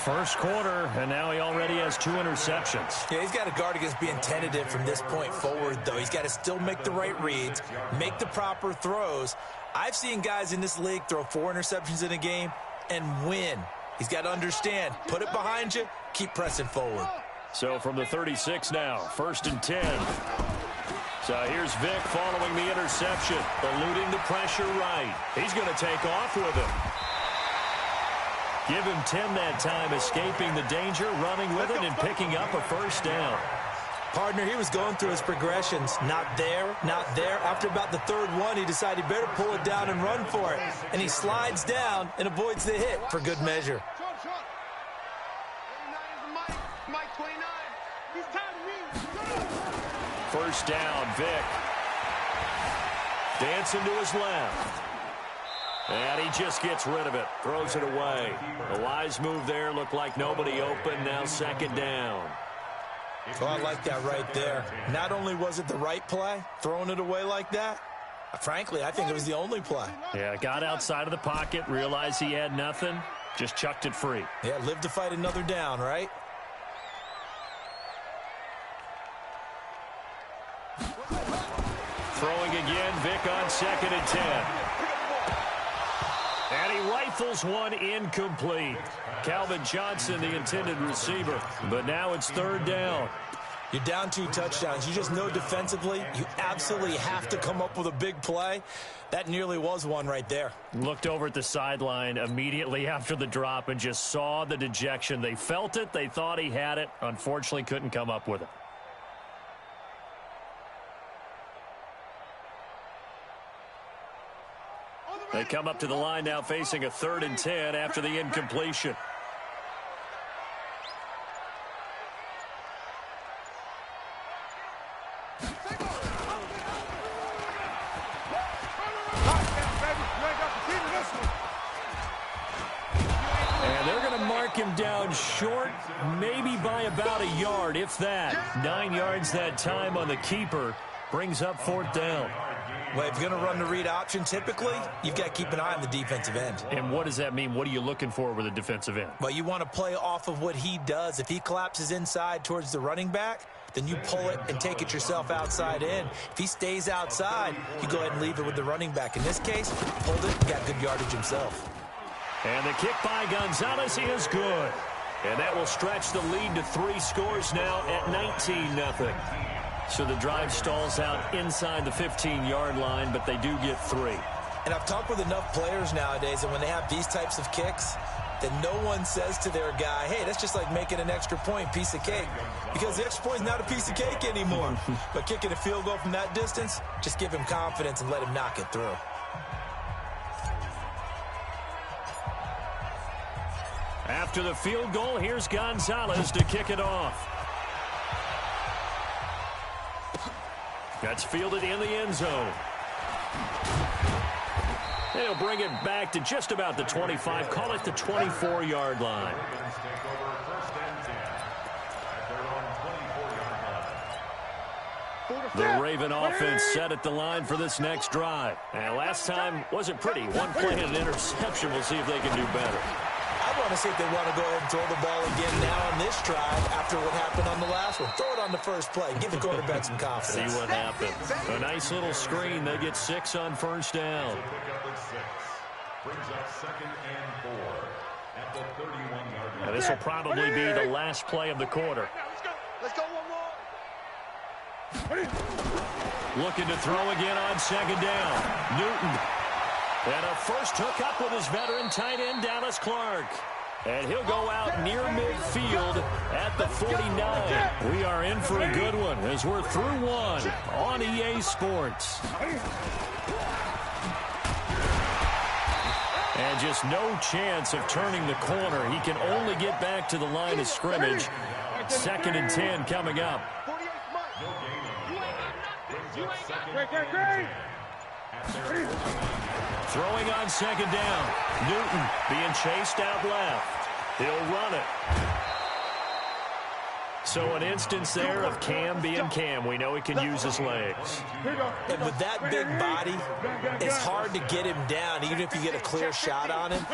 First quarter, and now he already has 2 interceptions. Yeah, he's got to guard against being tentative from this point forward, though. He's got to still make the right reads, make the proper throws. I've seen guys in this league throw 4 interceptions in a game and win. He's got to understand, put it behind you, keep pressing forward. So from the 36 now, 1st and 10. So here's Vic following the interception, eluding the pressure right. He's going to take off with him. Give him 10 that time, escaping the danger, running with it, and picking up a first down. Partner, he was going through his progressions. Not there, not there. After about the 3rd one, he decided he better pull it down and run for it. And he slides down and avoids the hit for good measure. First down, Vic. Dancing to his left. And he just gets rid of it. Throws it away. A wise move there. Looked like nobody open. Now 2nd down. Oh, I like that right there. Not only was it the right play, throwing it away like that, frankly, I think it was the only play. Yeah, got outside of the pocket, realized he had nothing, just chucked it free. Yeah, live to fight another down, right? Throwing again, Vic on 2nd and 10. And he rifles one incomplete. Calvin Johnson, the intended receiver. But now it's 3rd down. You're down 2 touchdowns. You just know defensively you absolutely have to come up with a big play. That nearly was one right there. Looked over at the sideline immediately after the drop and just saw the dejection. They felt it. They thought he had it. Unfortunately, couldn't come up with it. They come up to the line now facing a 3rd and 10 after the incompletion. And they're going to mark him down short, maybe by about a yard, if that. 9 yards that time on the keeper. Brings up 4th down. Well, if you're going to run the read option, typically, you've got to keep an eye on the defensive end. And what does that mean? What are you looking for with a defensive end? Well, you want to play off of what he does. If he collapses inside towards the running back, then you pull it and take it yourself outside in. If he stays outside, you go ahead and leave it with the running back. In this case, pulled it and got good yardage himself. And the kick by Gonzalez is good. And that will stretch the lead to 3 scores now at 19-0. So the drive stalls out inside the 15-yard line, but they do get 3. And I've talked with enough players nowadays, and when they have these types of kicks, then no one says to their guy, hey, that's just like making an extra point, piece of cake. Because the extra point is not a piece of cake anymore. But kicking a field goal from that distance, just give him confidence and let him knock it through. After the field goal, here's Gonzalez to kick it off. That's fielded in the end zone. They'll bring it back to just about the 25. Call it the 24-yard line. The Raven offense set at the line for this next drive. And last time wasn't pretty. One play and an interception. We'll see if they can do better. I want to see if they want to go ahead and throw the ball again now on this drive after what happened on the last one. Throw it on the first play. Give the quarterback some confidence. See what happens. A nice little screen. They get 6 on first down. Brings up 2nd and 4 at the 31-yard line. Now this will probably be the last play of the quarter. Let's go one more. Looking to throw again on 2nd down. Newton. And a first hookup with his veteran tight end, Dallas Clark. And he'll go out near midfield at the 49. We are in for a good one as we're through one on EA Sports. And just no chance of turning the corner. He can only get back to the line of scrimmage. 2nd and 10 coming up. Throwing on 2nd down. Newton being chased out left. He'll run it. So an instance there of Cam being Cam. We know he can use his legs. And with that big body, it's hard to get him down, even if you get a clear shot on him.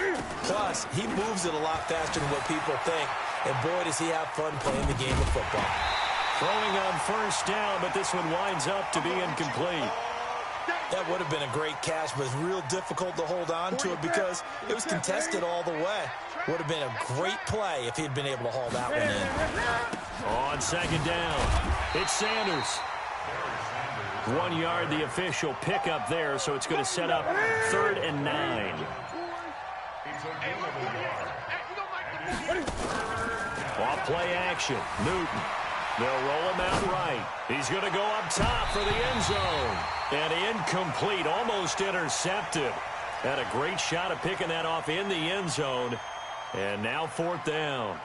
Plus, he moves it a lot faster than what people think. And boy, does he have fun playing the game of football. Throwing on first down, but this one winds up to be incomplete. That would have been a great catch, but it's real difficult to hold on to it because it was contested all the way. Would have been a great play if he'd been able to haul that one in. On 2nd down, it's Sanders. 1 yard, the official pickup there, so it's going to set up 3rd and 9. Off play action, Newton. They'll roll him out right. He's going to go up top for the end zone. And incomplete, almost intercepted. Had a great shot of picking that off in the end zone. And now 4th down.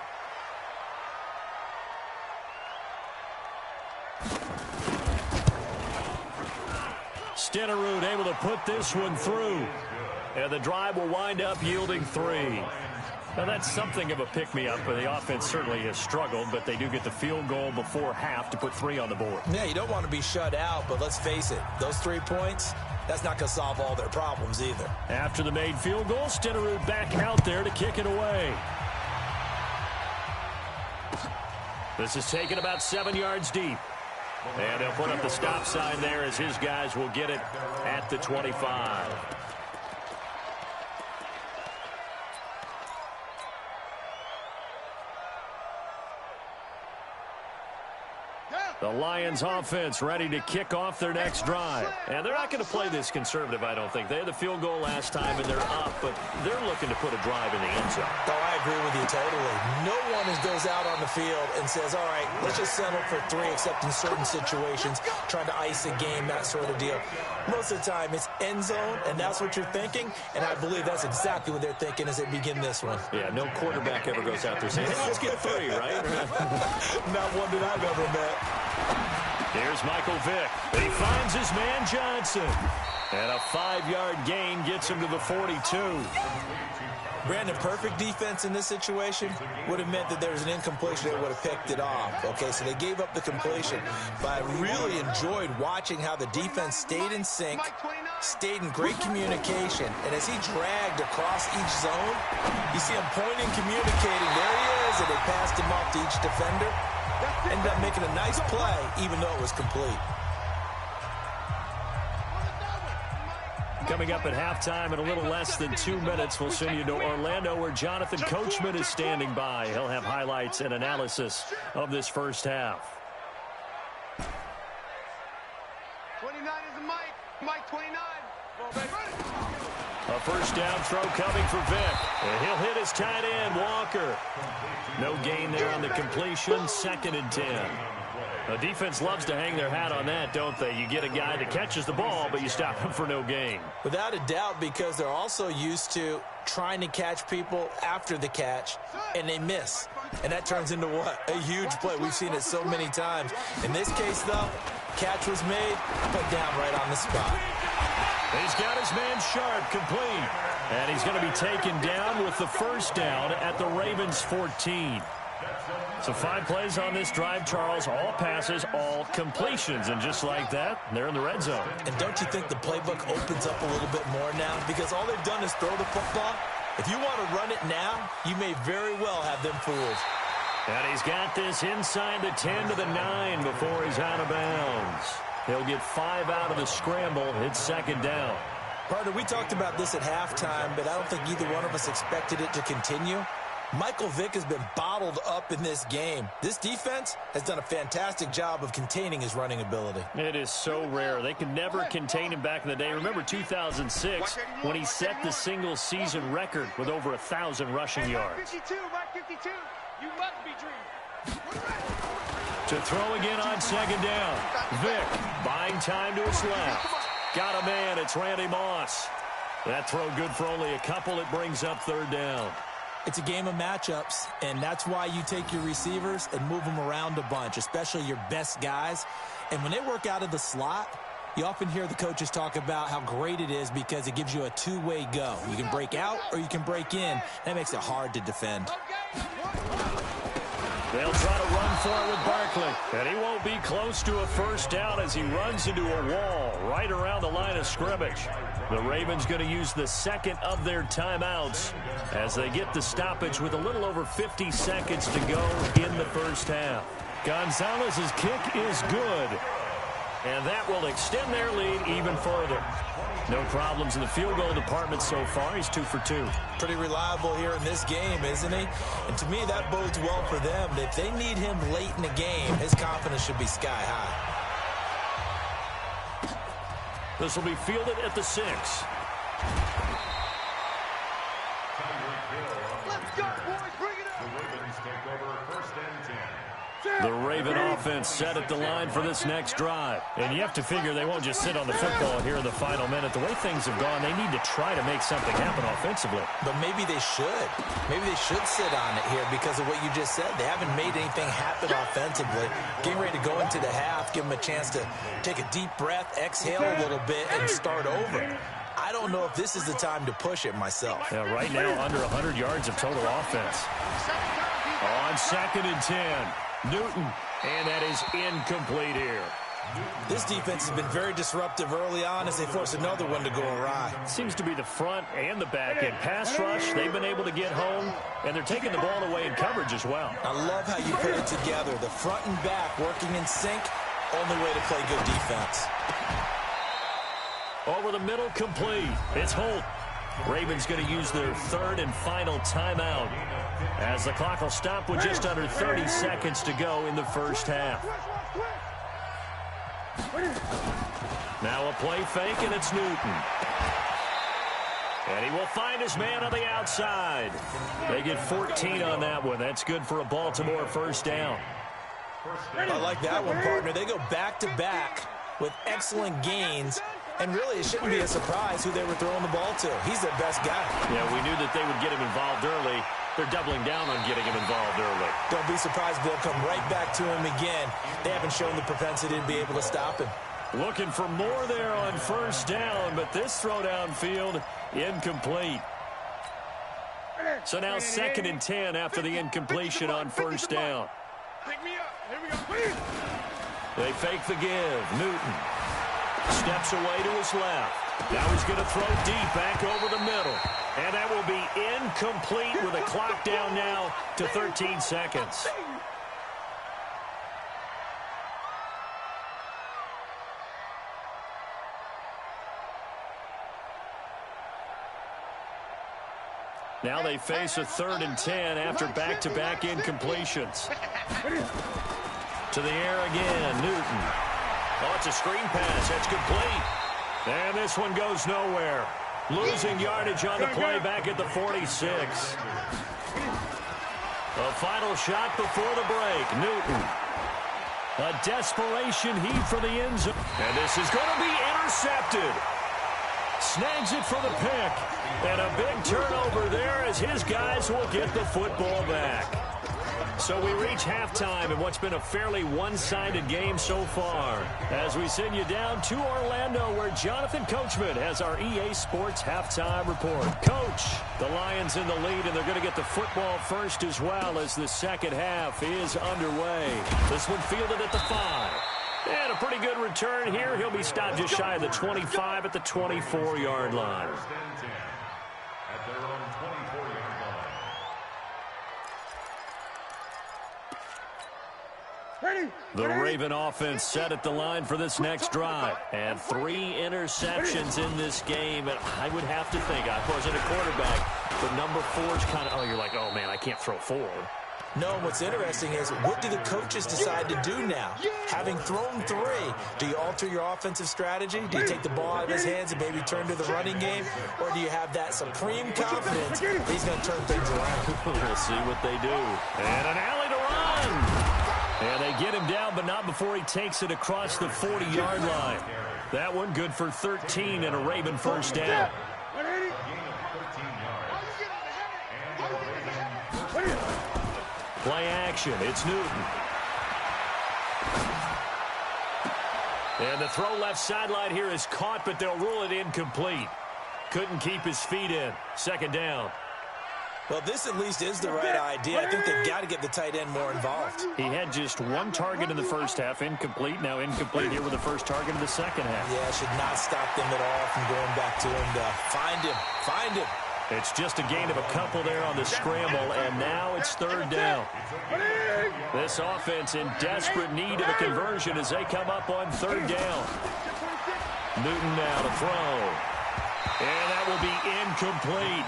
Stenerud able to put this one through. And the drive will wind up yielding 3. Now, that's something of a pick-me-up, but the offense certainly has struggled, but they do get the field goal before half to put 3 on the board. Yeah, you don't want to be shut out, but let's face it, those 3 points, that's not going to solve all their problems either. After the made field goal, Stenerud back out there to kick it away. This is taken about 7 yards deep. And they'll put up the stop sign there as his guys will get it at the 25. The Lions offense ready to kick off their next drive. And they're not going to play this conservative, I don't think. They had the field goal last time, and they're up, but they're looking to put a drive in the end zone. Oh, I agree with you totally. No one goes out on the field and says, all right, let's just settle for 3, except in certain situations, trying to ice a game, that sort of deal. Most of the time, it's end zone, and that's what you're thinking, and I believe that's exactly what they're thinking as they begin this one. Yeah, no quarterback ever goes out there saying, hey, let's get 3, right? Not one that I've ever met. Here's Michael Vick. He finds his man Johnson. And a 5-yard gain gets him to the 42. Brandon, perfect defense in this situation would have meant that there was an incompletion. They would have picked it off. Okay, so they gave up the completion. But I really enjoyed watching how the defense stayed in sync, stayed in great communication. And as he dragged across each zone, you see him pointing, communicating. There he is, and they passed him off to each defender. Ended up making a nice play, even though it was complete. Coming up at halftime in a little less than 2 minutes, we'll send you to Orlando, where Jonathan Coachman is standing by. He'll have highlights and analysis of this first half. 29 is the Mike. Mike 29. A first down throw coming for Vick. And he'll hit his tight end, Walker. No gain there on the completion. 2nd and 10. The defense loves to hang their hat on that, don't they? You get a guy that catches the ball, but you stop him for no gain. Without a doubt, because they're also used to trying to catch people after the catch, and they miss. And that turns into what? A huge play. We've seen it so many times. In this case, though, catch was made, put down right on the spot. He's got his man Sharp complete. And he's going to be taken down with the first down at the Ravens' 14. So 5 plays on this drive, Charles. All passes, all completions. And just like that, they're in the red zone. And don't you think the playbook opens up a little bit more now? Because all they've done is throw the football. If you want to run it now, you may very well have them fooled. And he's got this inside the 10 to the 9 before he's out of bounds. He'll get 5 out of the scramble. It's second down. Partner, we talked about this at halftime, but I don't think either one of us expected it to continue. Michael Vick has been bottled up in this game. This defense has done a fantastic job of containing his running ability. It is so rare. They could never contain him back in the day. Remember 2006 when he set the single-season record with over 1,000 rushing yards. 52, Mike 52. You must be dreaming. To throw again on second down. Vick buying time to his left. Got a man. It's Randy Moss. That throw good for only a couple. It brings up third down. It's a game of matchups, and that's why you take your receivers and move them around a bunch, especially your best guys. And when they work out of the slot, you often hear the coaches talk about how great it is because it gives you a two-way go. You can break out or you can break in. That makes it hard to defend. They'll try to run for it with Barkley, and he won't be close to a first down as he runs into a wall right around the line of scrimmage. The Ravens going to use the second of their timeouts as they get the stoppage with a little over 50 seconds to go in the first half. Gonzalez's kick is good, and that will extend their lead even further. No problems in the field goal department so far. He's 2 for 2. Pretty reliable here in this game, isn't he? And to me, that bodes well for them. If they need him late in the game, his confidence should be sky high. This will be fielded at the 6. Let's go, boys. Bring it up. The Ravens take over first and 10. The Raven offense set at the line for this next drive. And you have to figure they won't just sit on the football here in the final minute. The way things have gone, they need to try to make something happen offensively. But maybe they should. Maybe they should sit on it here because of what you just said. They haven't made anything happen offensively. Getting ready to go into the half, give them a chance to take a deep breath, exhale a little bit, and start over. I don't know if this is the time to push it myself. Yeah, right now, under 100 yards of total offense. On second and 10. Newton, and that is incomplete here. This defense has been very disruptive early on as they force another one to go awry. Seems to be the front and the back end. Pass rush, they've been able to get home, and they're taking the ball away in coverage as well. I love how you put it together. The front and back working in sync, only way to play good defense. Over the middle, complete. It's Holt. Ravens going to use their third and final timeout as the clock will stop with just under 30 seconds to go in the first half. Now a play fake, and it's Newton. And he will find his man on the outside. They get 14 on that one. That's good for a Baltimore first down. I like that one, partner. They go back-to-back with excellent gains. And really, it shouldn't be a surprise who they were throwing the ball to. He's their best guy. Yeah, we knew that they would get him involved early. They're doubling down on getting him involved early. Don't be surprised if they'll come right back to him again. They haven't shown the propensity to be able to stop him. Looking for more there on first down, but this throw downfield, incomplete. So now second and 10 after the incompletion on first down. Pick me up. Here we go. They fake the give. Newton steps away to his left. Now he's going to throw deep back over the middle. And that will be incomplete with a clock down now to 13 seconds. Now they face a third and 10 after back-to-back incompletions. To the air again, Newton. Oh, it's a screen pass. That's complete. And this one goes nowhere. Losing yardage on the play back at the 46. A final shot before the break. Newton. A desperation heave for the end zone. And this is going to be intercepted. Snags it for the pick. And a big turnover there as his guys will get the football back. So we reach halftime in what's been a fairly one-sided game so far. As we send you down to Orlando, where Jonathan Coachman has our EA Sports halftime report. Coach, the Lions in the lead, and they're going to get the football first as well as the second half is underway. This one fielded at the 5. And a pretty good return here. He'll be stopped just shy of the 25 at the 24-yard line. At their own 24-yard line. The Raven offense set at the line for this next drive. And 3 interceptions in this game. And I would have to think, I wasn't a quarterback, but number 4 is kind of, you're like, oh, man, I can't throw 4. No, what's interesting is what do the coaches decide to do now? Having thrown 3, do you alter your offensive strategy? Do you take the ball out of his hands and maybe turn to the running game? Or do you have that supreme confidence that he's going to turn things around? We'll see what they do. And an alley to run. And they get him down, but not before he takes it across the 40-yard line. That one good for 13 and a Raven first down. Play action. It's Newton. And the throw left sideline here is caught, but they'll rule it incomplete. Couldn't keep his feet in. Second down. Well, this at least is the right idea. I think they've got to get the tight end more involved. He had just 1 target in the first half, incomplete. Now incomplete here with the first target in the second half. Yeah, should not stop them at all from going back to him to find him. Find him. It's just a gain of a couple there on the scramble, and now it's third down. This offense in desperate need of a conversion as they come up on third down. Newton now to throw. And that will be incomplete.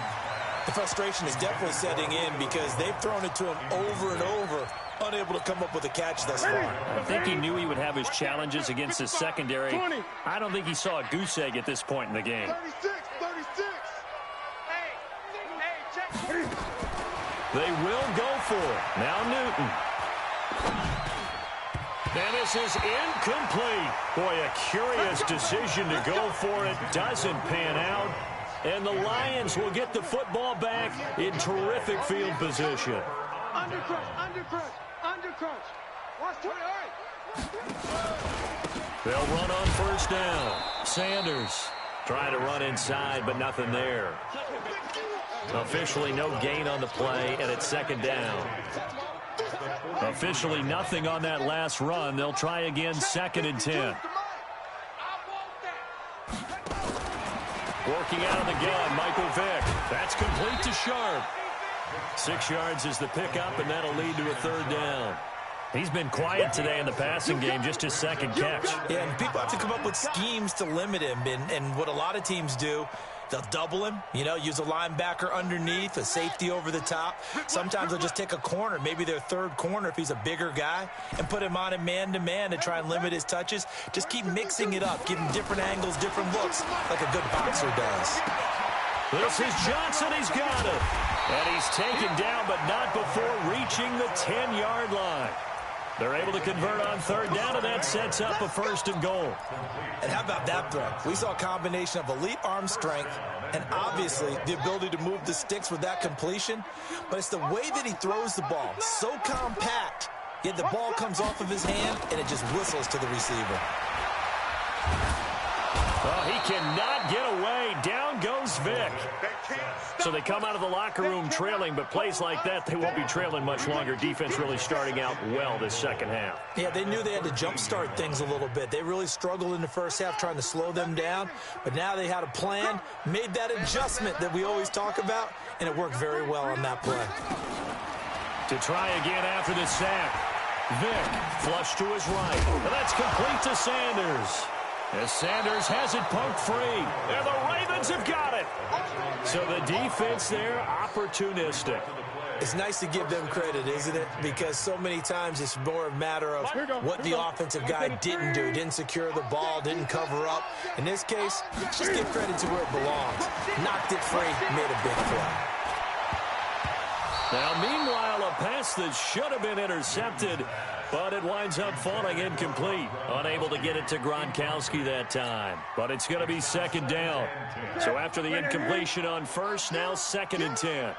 The frustration is definitely setting in because they've thrown it to him over and over, unable to come up with a catch thus far. I think he knew he would have his challenges against his secondary. I don't think he saw a goose egg at this point in the game. 36. They will go for it. Now Newton. And this is incomplete. Boy, a curious decision to go for it. Doesn't pan out. And the Lions will get the football back in terrific field position. Undercrunch. Watch 20, all right. They'll run on first down. Sanders trying to run inside, but nothing there. Officially no gain on the play, and it's second down. Officially nothing on that last run. They'll try again, 2nd and 10. Working out of the gun, Michael Vick. That's complete to Sharp. 6 yards is the pickup, and that'll lead to a third down. He's been quiet today in the passing game, just his second catch. Yeah, and people have to come up with schemes to limit him, and what a lot of teams do, they'll double him, use a linebacker underneath, a safety over the top. Sometimes they'll just take a corner, maybe their third corner if he's a bigger guy, and put him on a man-to-man to try and limit his touches. Just keep mixing it up, give him different angles, different looks, like a good boxer does. This is Johnson. He's got it. And he's taken down, but not before reaching the 10-yard line. They're able to convert on third down, and that sets up a 1st and goal. And how about that throw? We saw a combination of elite arm strength and obviously the ability to move the sticks with that completion. But it's the way that he throws the ball. So compact, yet the ball comes off of his hand, and it just whistles to the receiver. Oh, he cannot get away. Down goes Vick. So they come out of the locker room trailing, but plays like that, they won't be trailing much longer. Defense really starting out well this second half. Yeah, they knew they had to jumpstart things a little bit. They really struggled in the first half trying to slow them down, but now they had a plan, made that adjustment that we always talk about, and it worked very well on that play. To try again after the sack. Vick flush to his right. And that's complete to Sanders. As Sanders has it poked free. And the Ravens have got it. So the defense there, opportunistic. It's nice to give them credit, isn't it? Because so many times it's more a matter of what the offensive guy didn't do. Didn't secure the ball, didn't cover up. In this case, just give credit to where it belongs. Knocked it free, made a big play. Now, meanwhile, a pass that should have been intercepted, but it winds up falling incomplete. Unable to get it to Gronkowski that time. But it's going to be second down. So after the incompletion on first, now 2nd and 10.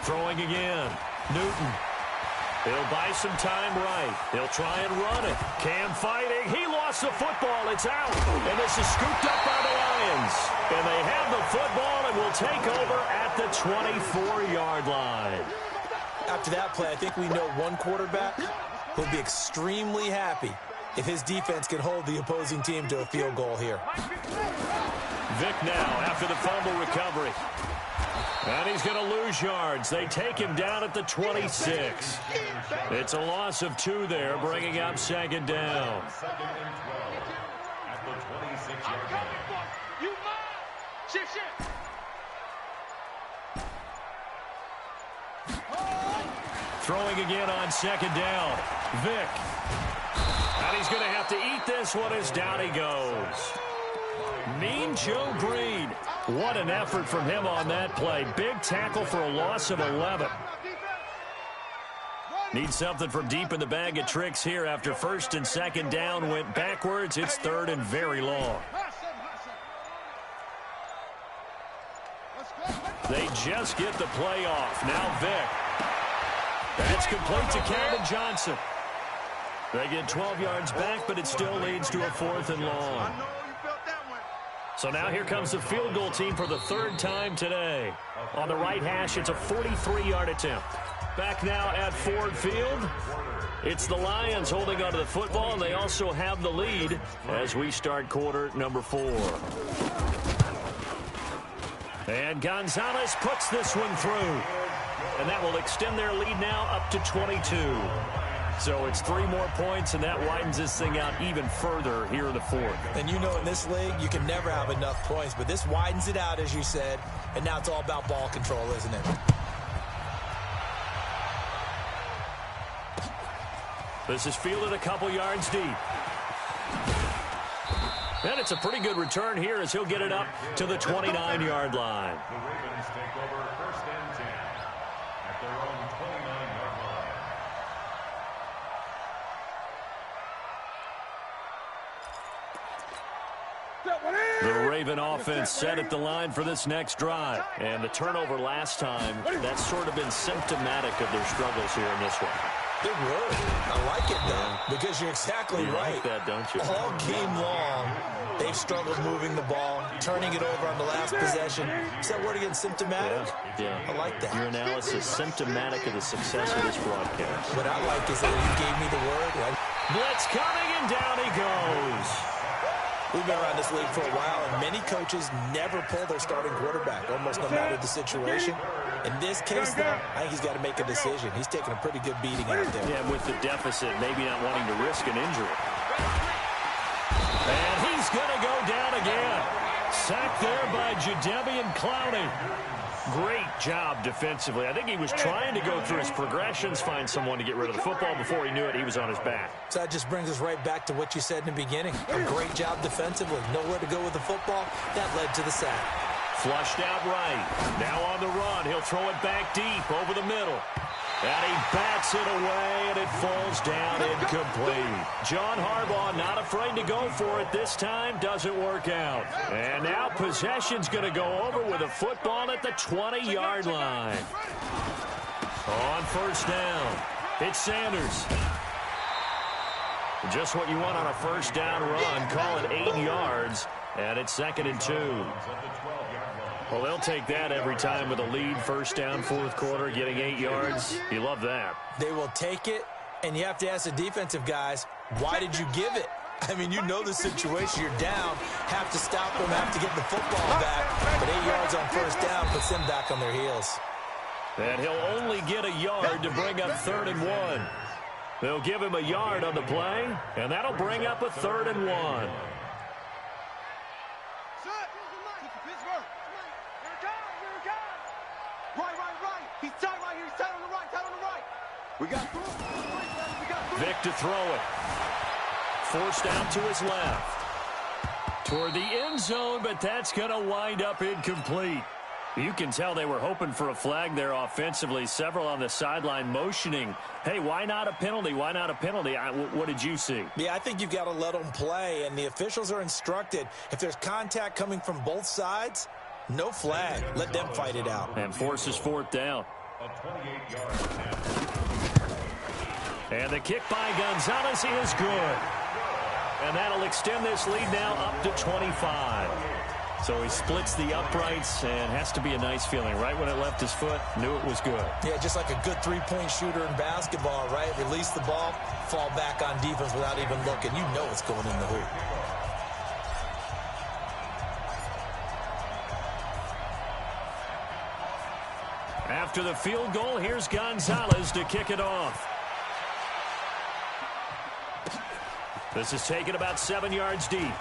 Throwing again. Newton. He'll buy some time right. He'll try and run it. Cam fighting. He lost the football. It's out. And this is scooped up by the Lions. And they have the football and will take over at the 24-yard line. After that play, I think we know one quarterback will be extremely happy if his defense can hold the opposing team to a field goal here. Vic now after the fumble recovery. And he's going to lose yards. They take him down at the 26. It's a loss of 2 there, bringing up second down. Second and 12 at the 26-yard line. You mine! Shit, shit! Throwing again on second down. Vic. And he's going to have to eat this one as down he goes. Mean Joe Green. What an effort from him on that play. Big tackle for a loss of 11. Need something from deep in the bag of tricks here after first and second down went backwards. It's 3rd and very long. They just get the play off. Now Vic. That's complete to Calvin Johnson. They get 12 yards back, but it still leads to a 4th and long. So now here comes the field goal team for the 3rd time today. On the right hash, it's a 43-yard attempt. Back now at Ford Field. It's the Lions holding onto the football, and they also have the lead as we start quarter number 4. And Gonzalez puts this one through. And that will extend their lead now up to 22. So it's 3 more points, and that widens this thing out even further here in the 4th. And you know in this league, you can never have enough points, but this widens it out, as you said, and now it's all about ball control, isn't it? This is fielded a couple yards deep. And it's a pretty good return here as he'll get it up to the 29-yard line. The Ravens take over 1st and 10 at their own 29-yard line. The Raven offense set at the line for this next drive. And the turnover last time, that's sort of been symptomatic of their struggles here in this one. Good word. I like it, though, because you're exactly right. You like that, don't you? All game long, they've struggled moving the ball, turning it over on the last possession. Is that word again, symptomatic? Yeah. I like that. Your analysis, symptomatic of the success of this broadcast. What I like is that you gave me the word. Right? Blitz coming, and down he goes. We've been around this league for a while, and many coaches never pull their starting quarterback, almost no matter the situation. In this case, though, I think he's got to make a decision. He's taking a pretty good beating out there. Yeah, with the deficit, maybe not wanting to risk an injury. And he's going to go down again. Sacked there by Jadeveon Clowney. Great job defensively. I think he was trying to go through his progressions, find someone to get rid of the football. Before he knew it, he was on his back. So that just brings us right back to what you said in the beginning. A great job defensively. Nowhere to go with the football. That led to the sack. Flushed out right. Now on the run. He'll throw it back deep over the middle. And he bats it away, and it falls down incomplete. John Harbaugh not afraid to go for it this time. Doesn't work out. And now possession's going to go over with a football at the 20-yard line. On first down, it's Sanders. Just what you want on a first down run. Call it 8 yards, and it's 2nd and 2. Well, they'll take that every time with a lead, first down, 4th quarter, getting 8 yards. You love that. They will take it, and you have to ask the defensive guys, why did you give it? I mean, you know the situation. You're down, have to stop them, have to get the football back. But 8 yards on first down puts them back on their heels. And he'll only get a yard to bring up 3rd and 1. They'll give him a yard on the play, and that'll bring up a 3rd and 1. He's tight right here. He's tight on the right. Tight on the right. We got Vic to throw it. Forced out to his left. Toward the end zone, but that's going to wind up incomplete. You can tell they were hoping for a flag there offensively. Several on the sideline motioning, hey, why not a penalty? Why not a penalty? What did you see? Yeah, I think you've got to let them play, and the officials are instructed, if there's contact coming from both sides, no flag. Let them fight it out. And forces fourth down. And the kick by Gonzalez is good. And that'll extend this lead now up to 25. So he splits the uprights, and has to be a nice feeling. Right when it left his foot, knew it was good. Yeah, just like a good three-point shooter in basketball, right? Release the ball, fall back on defense without even looking. You know it's going in the hoop. After the field goal, here's Gonzalez to kick it off. This is taken about 7 yards deep.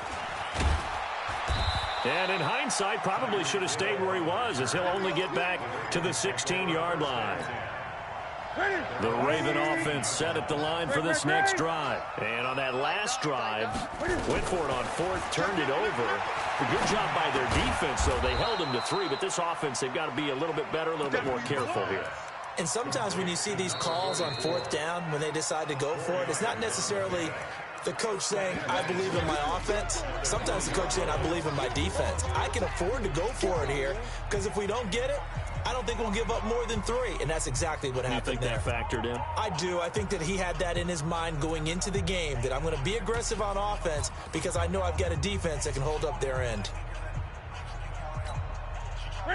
And in hindsight, probably should have stayed where he was, as he'll only get back to the 16-yard line. The Raven offense set at the line for this next drive. And on that last drive, went for it on fourth, turned it over. A good job by their defense, though. They held them to 3, but this offense, they've got to be a little bit better, a little bit more careful here. And sometimes when you see these calls on fourth down, when they decide to go for it, it's not necessarily the coach saying, I believe in my offense. Sometimes the coach saying, I believe in my defense. I can afford to go for it here, because if we don't get it, I don't think we'll give up more than 3, and that's exactly what happened there. You think that factored in? I do. I think that he had that in his mind going into the game, that I'm going to be aggressive on offense because I know I've got a defense that can hold up their end.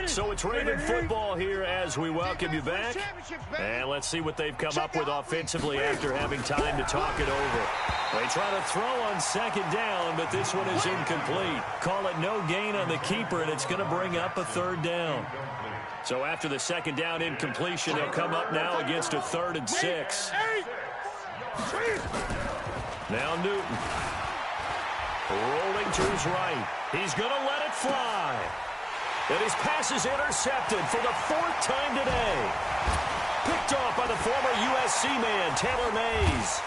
So it's Raven football here as we welcome you back. And let's see what they've come up with offensively after having time to talk it over. They try to throw on second down, but this one is incomplete. Call it no gain on the keeper, and it's going to bring up a third down. So after the second down incompletion, they'll come up now against a 3rd and 6. Now Newton. Rolling to his right. He's going to let it fly. And his pass is intercepted for the 4th time today. Picked off by the former USC man, Taylor Mays.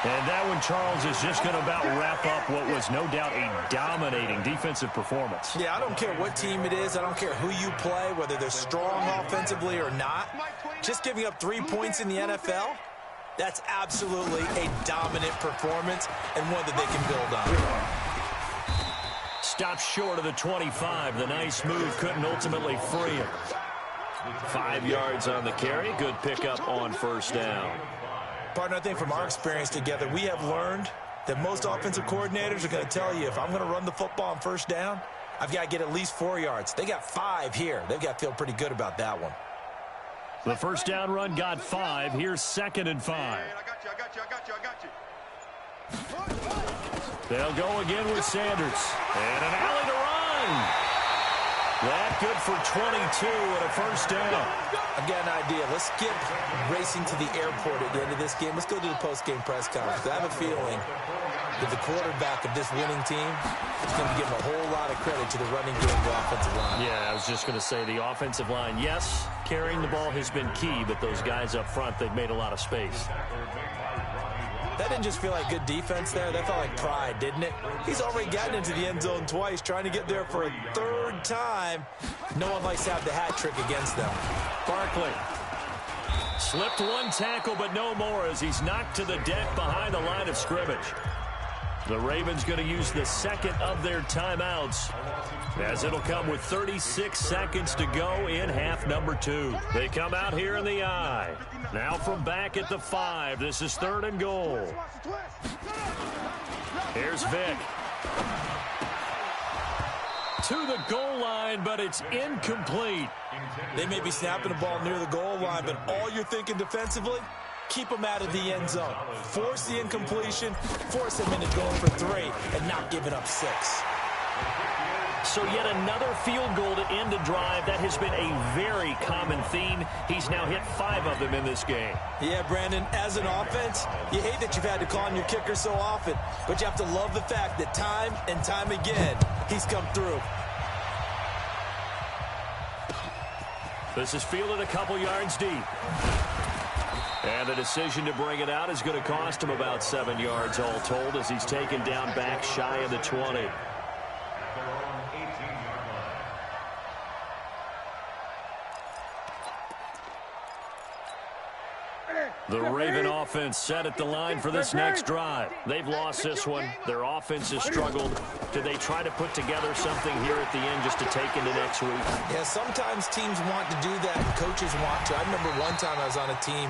And that one, Charles, is just going to about wrap up what was no doubt a dominating defensive performance. Yeah, I don't care what team it is. I don't care who you play, whether they're strong offensively or not. Just giving up 3 points in the NFL, that's absolutely a dominant performance and one that they can build on. Stops short of the 25. The nice move couldn't ultimately free him. 5 yards on the carry. Good pickup on first down. Partner, I think from our experience together, we have learned that most offensive coordinators are going to tell you, if I'm going to run the football on first down, I've got to get at least 4 yards. They got 5 here. They've got to feel pretty good about that one. The first down run got 5. Here's 2nd and 5. I got you. They'll go again with Sanders. And an alley to run. That good for 22 and a first down. I've got an idea. Let's skip racing to the airport at the end of this game. Let's go to the post-game press conference. I have a feeling that the quarterback of this winning team is going to give a whole lot of credit to the running game of the offensive line. Yeah, I was just going to say the offensive line, yes, carrying the ball has been key, but those guys up front, they've made a lot of space. That didn't just feel like good defense there. That felt like pride, didn't it? He's already gotten into the end zone twice, trying to get there for a 3rd time. No one likes to have the hat trick against them. Barkley slipped one tackle, but no more as he's knocked to the deck behind the line of scrimmage. The Ravens going to use the 2nd of their timeouts, as it'll come with 36 seconds to go in half number 2. They come out here in the I. Now from back at the 5. This is 3rd and goal. Here's Vick. To the goal line, but it's incomplete. They may be snapping the ball near the goal line, but all you're thinking defensively, keep them out of the end zone. Force the incompletion, force them into going for 3, and not giving up 6. So yet another field goal to end a drive. That has been a very common theme. He's now hit 5 of them in this game. Yeah, Brandon, as an offense, you hate that you've had to call on your kicker so often, but you have to love the fact that time and time again, he's come through. This is fielded a couple yards deep. And the decision to bring it out is going to cost him about 7 yards all told, as he's taken down back shy of the 20. The Raven offense set at the line for this next drive. They've lost this one. Their offense has struggled. Do they try to put together something here at the end just to take into next week? Yeah, sometimes teams want to do that and coaches want to. I remember one time I was on a team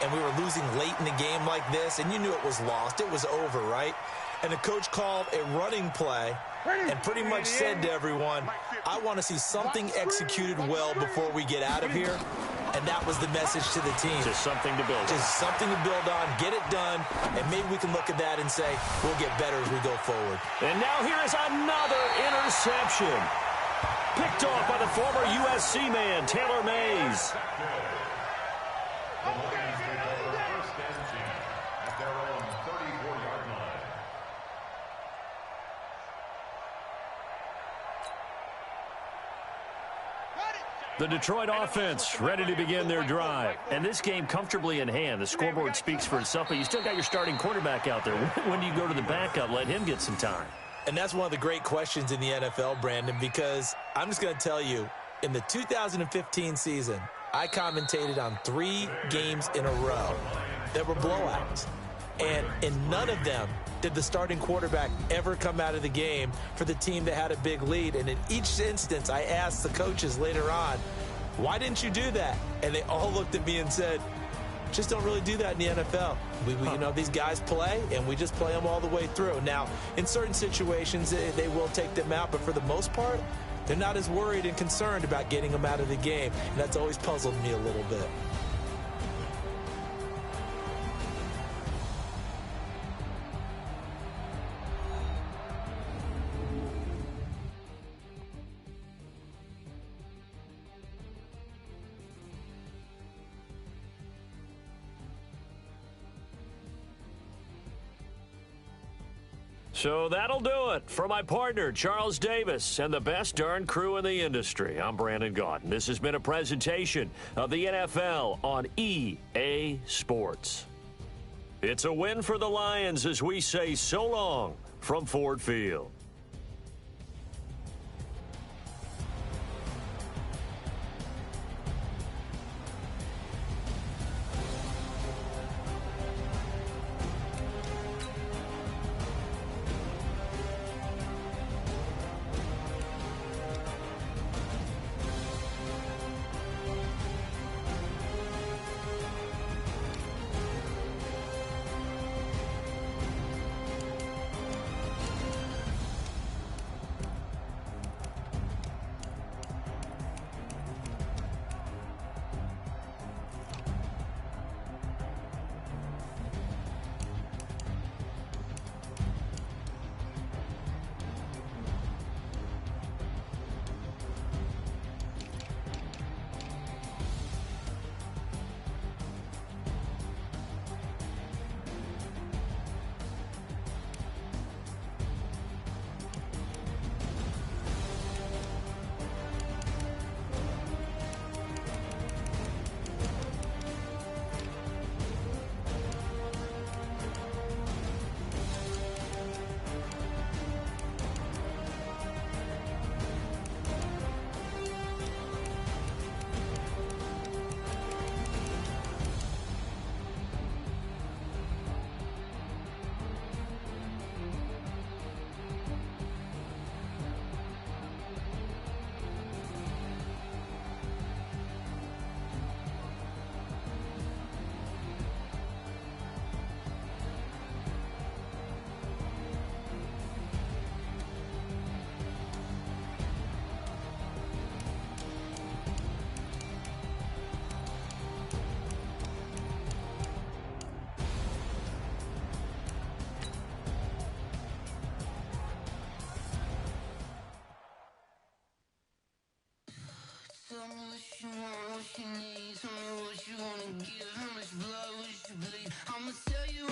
and we were losing late in the game like this, and you knew it was lost. It was over, right? And the coach called a running play and pretty much said to everyone, I want to see something executed well before we get out of here. And that was the message to the team. Just something to build on. Just something to build on, get it done, and maybe we can look at that and say, we'll get better as we go forward. And now here is another interception. Picked off by the former USC man, Taylor Mays. The Detroit offense ready to begin their drive. And this game comfortably in hand. The scoreboard speaks for itself, but you still got your starting quarterback out there. When do you go to the backup? Let him get some time. And that's one of the great questions in the NFL, Brandon, because I'm just going to tell you, in the 2015 season, I commentated on 3 games in a row that were blowouts. And in none of them did the starting quarterback ever come out of the game for the team that had a big lead. And in each instance, I asked the coaches later on, why didn't you do that? And they all looked at me and said, just don't really do that in the NFL. You know, these guys play, and we just play them all the way through. Now, in certain situations, they will take them out, but for the most part, they're not as worried and concerned about getting them out of the game. And that's always puzzled me a little bit. So that'll do it for my partner, Charles Davis, and the best darn crew in the industry. I'm Brandon Gaudin. This has been a presentation of the NFL on EA Sports. It's a win for the Lions as we say so long from Ford Field. Tell me what you want, what you need. Tell me what you wanna give. How much blood would you bleed? I'ma tell you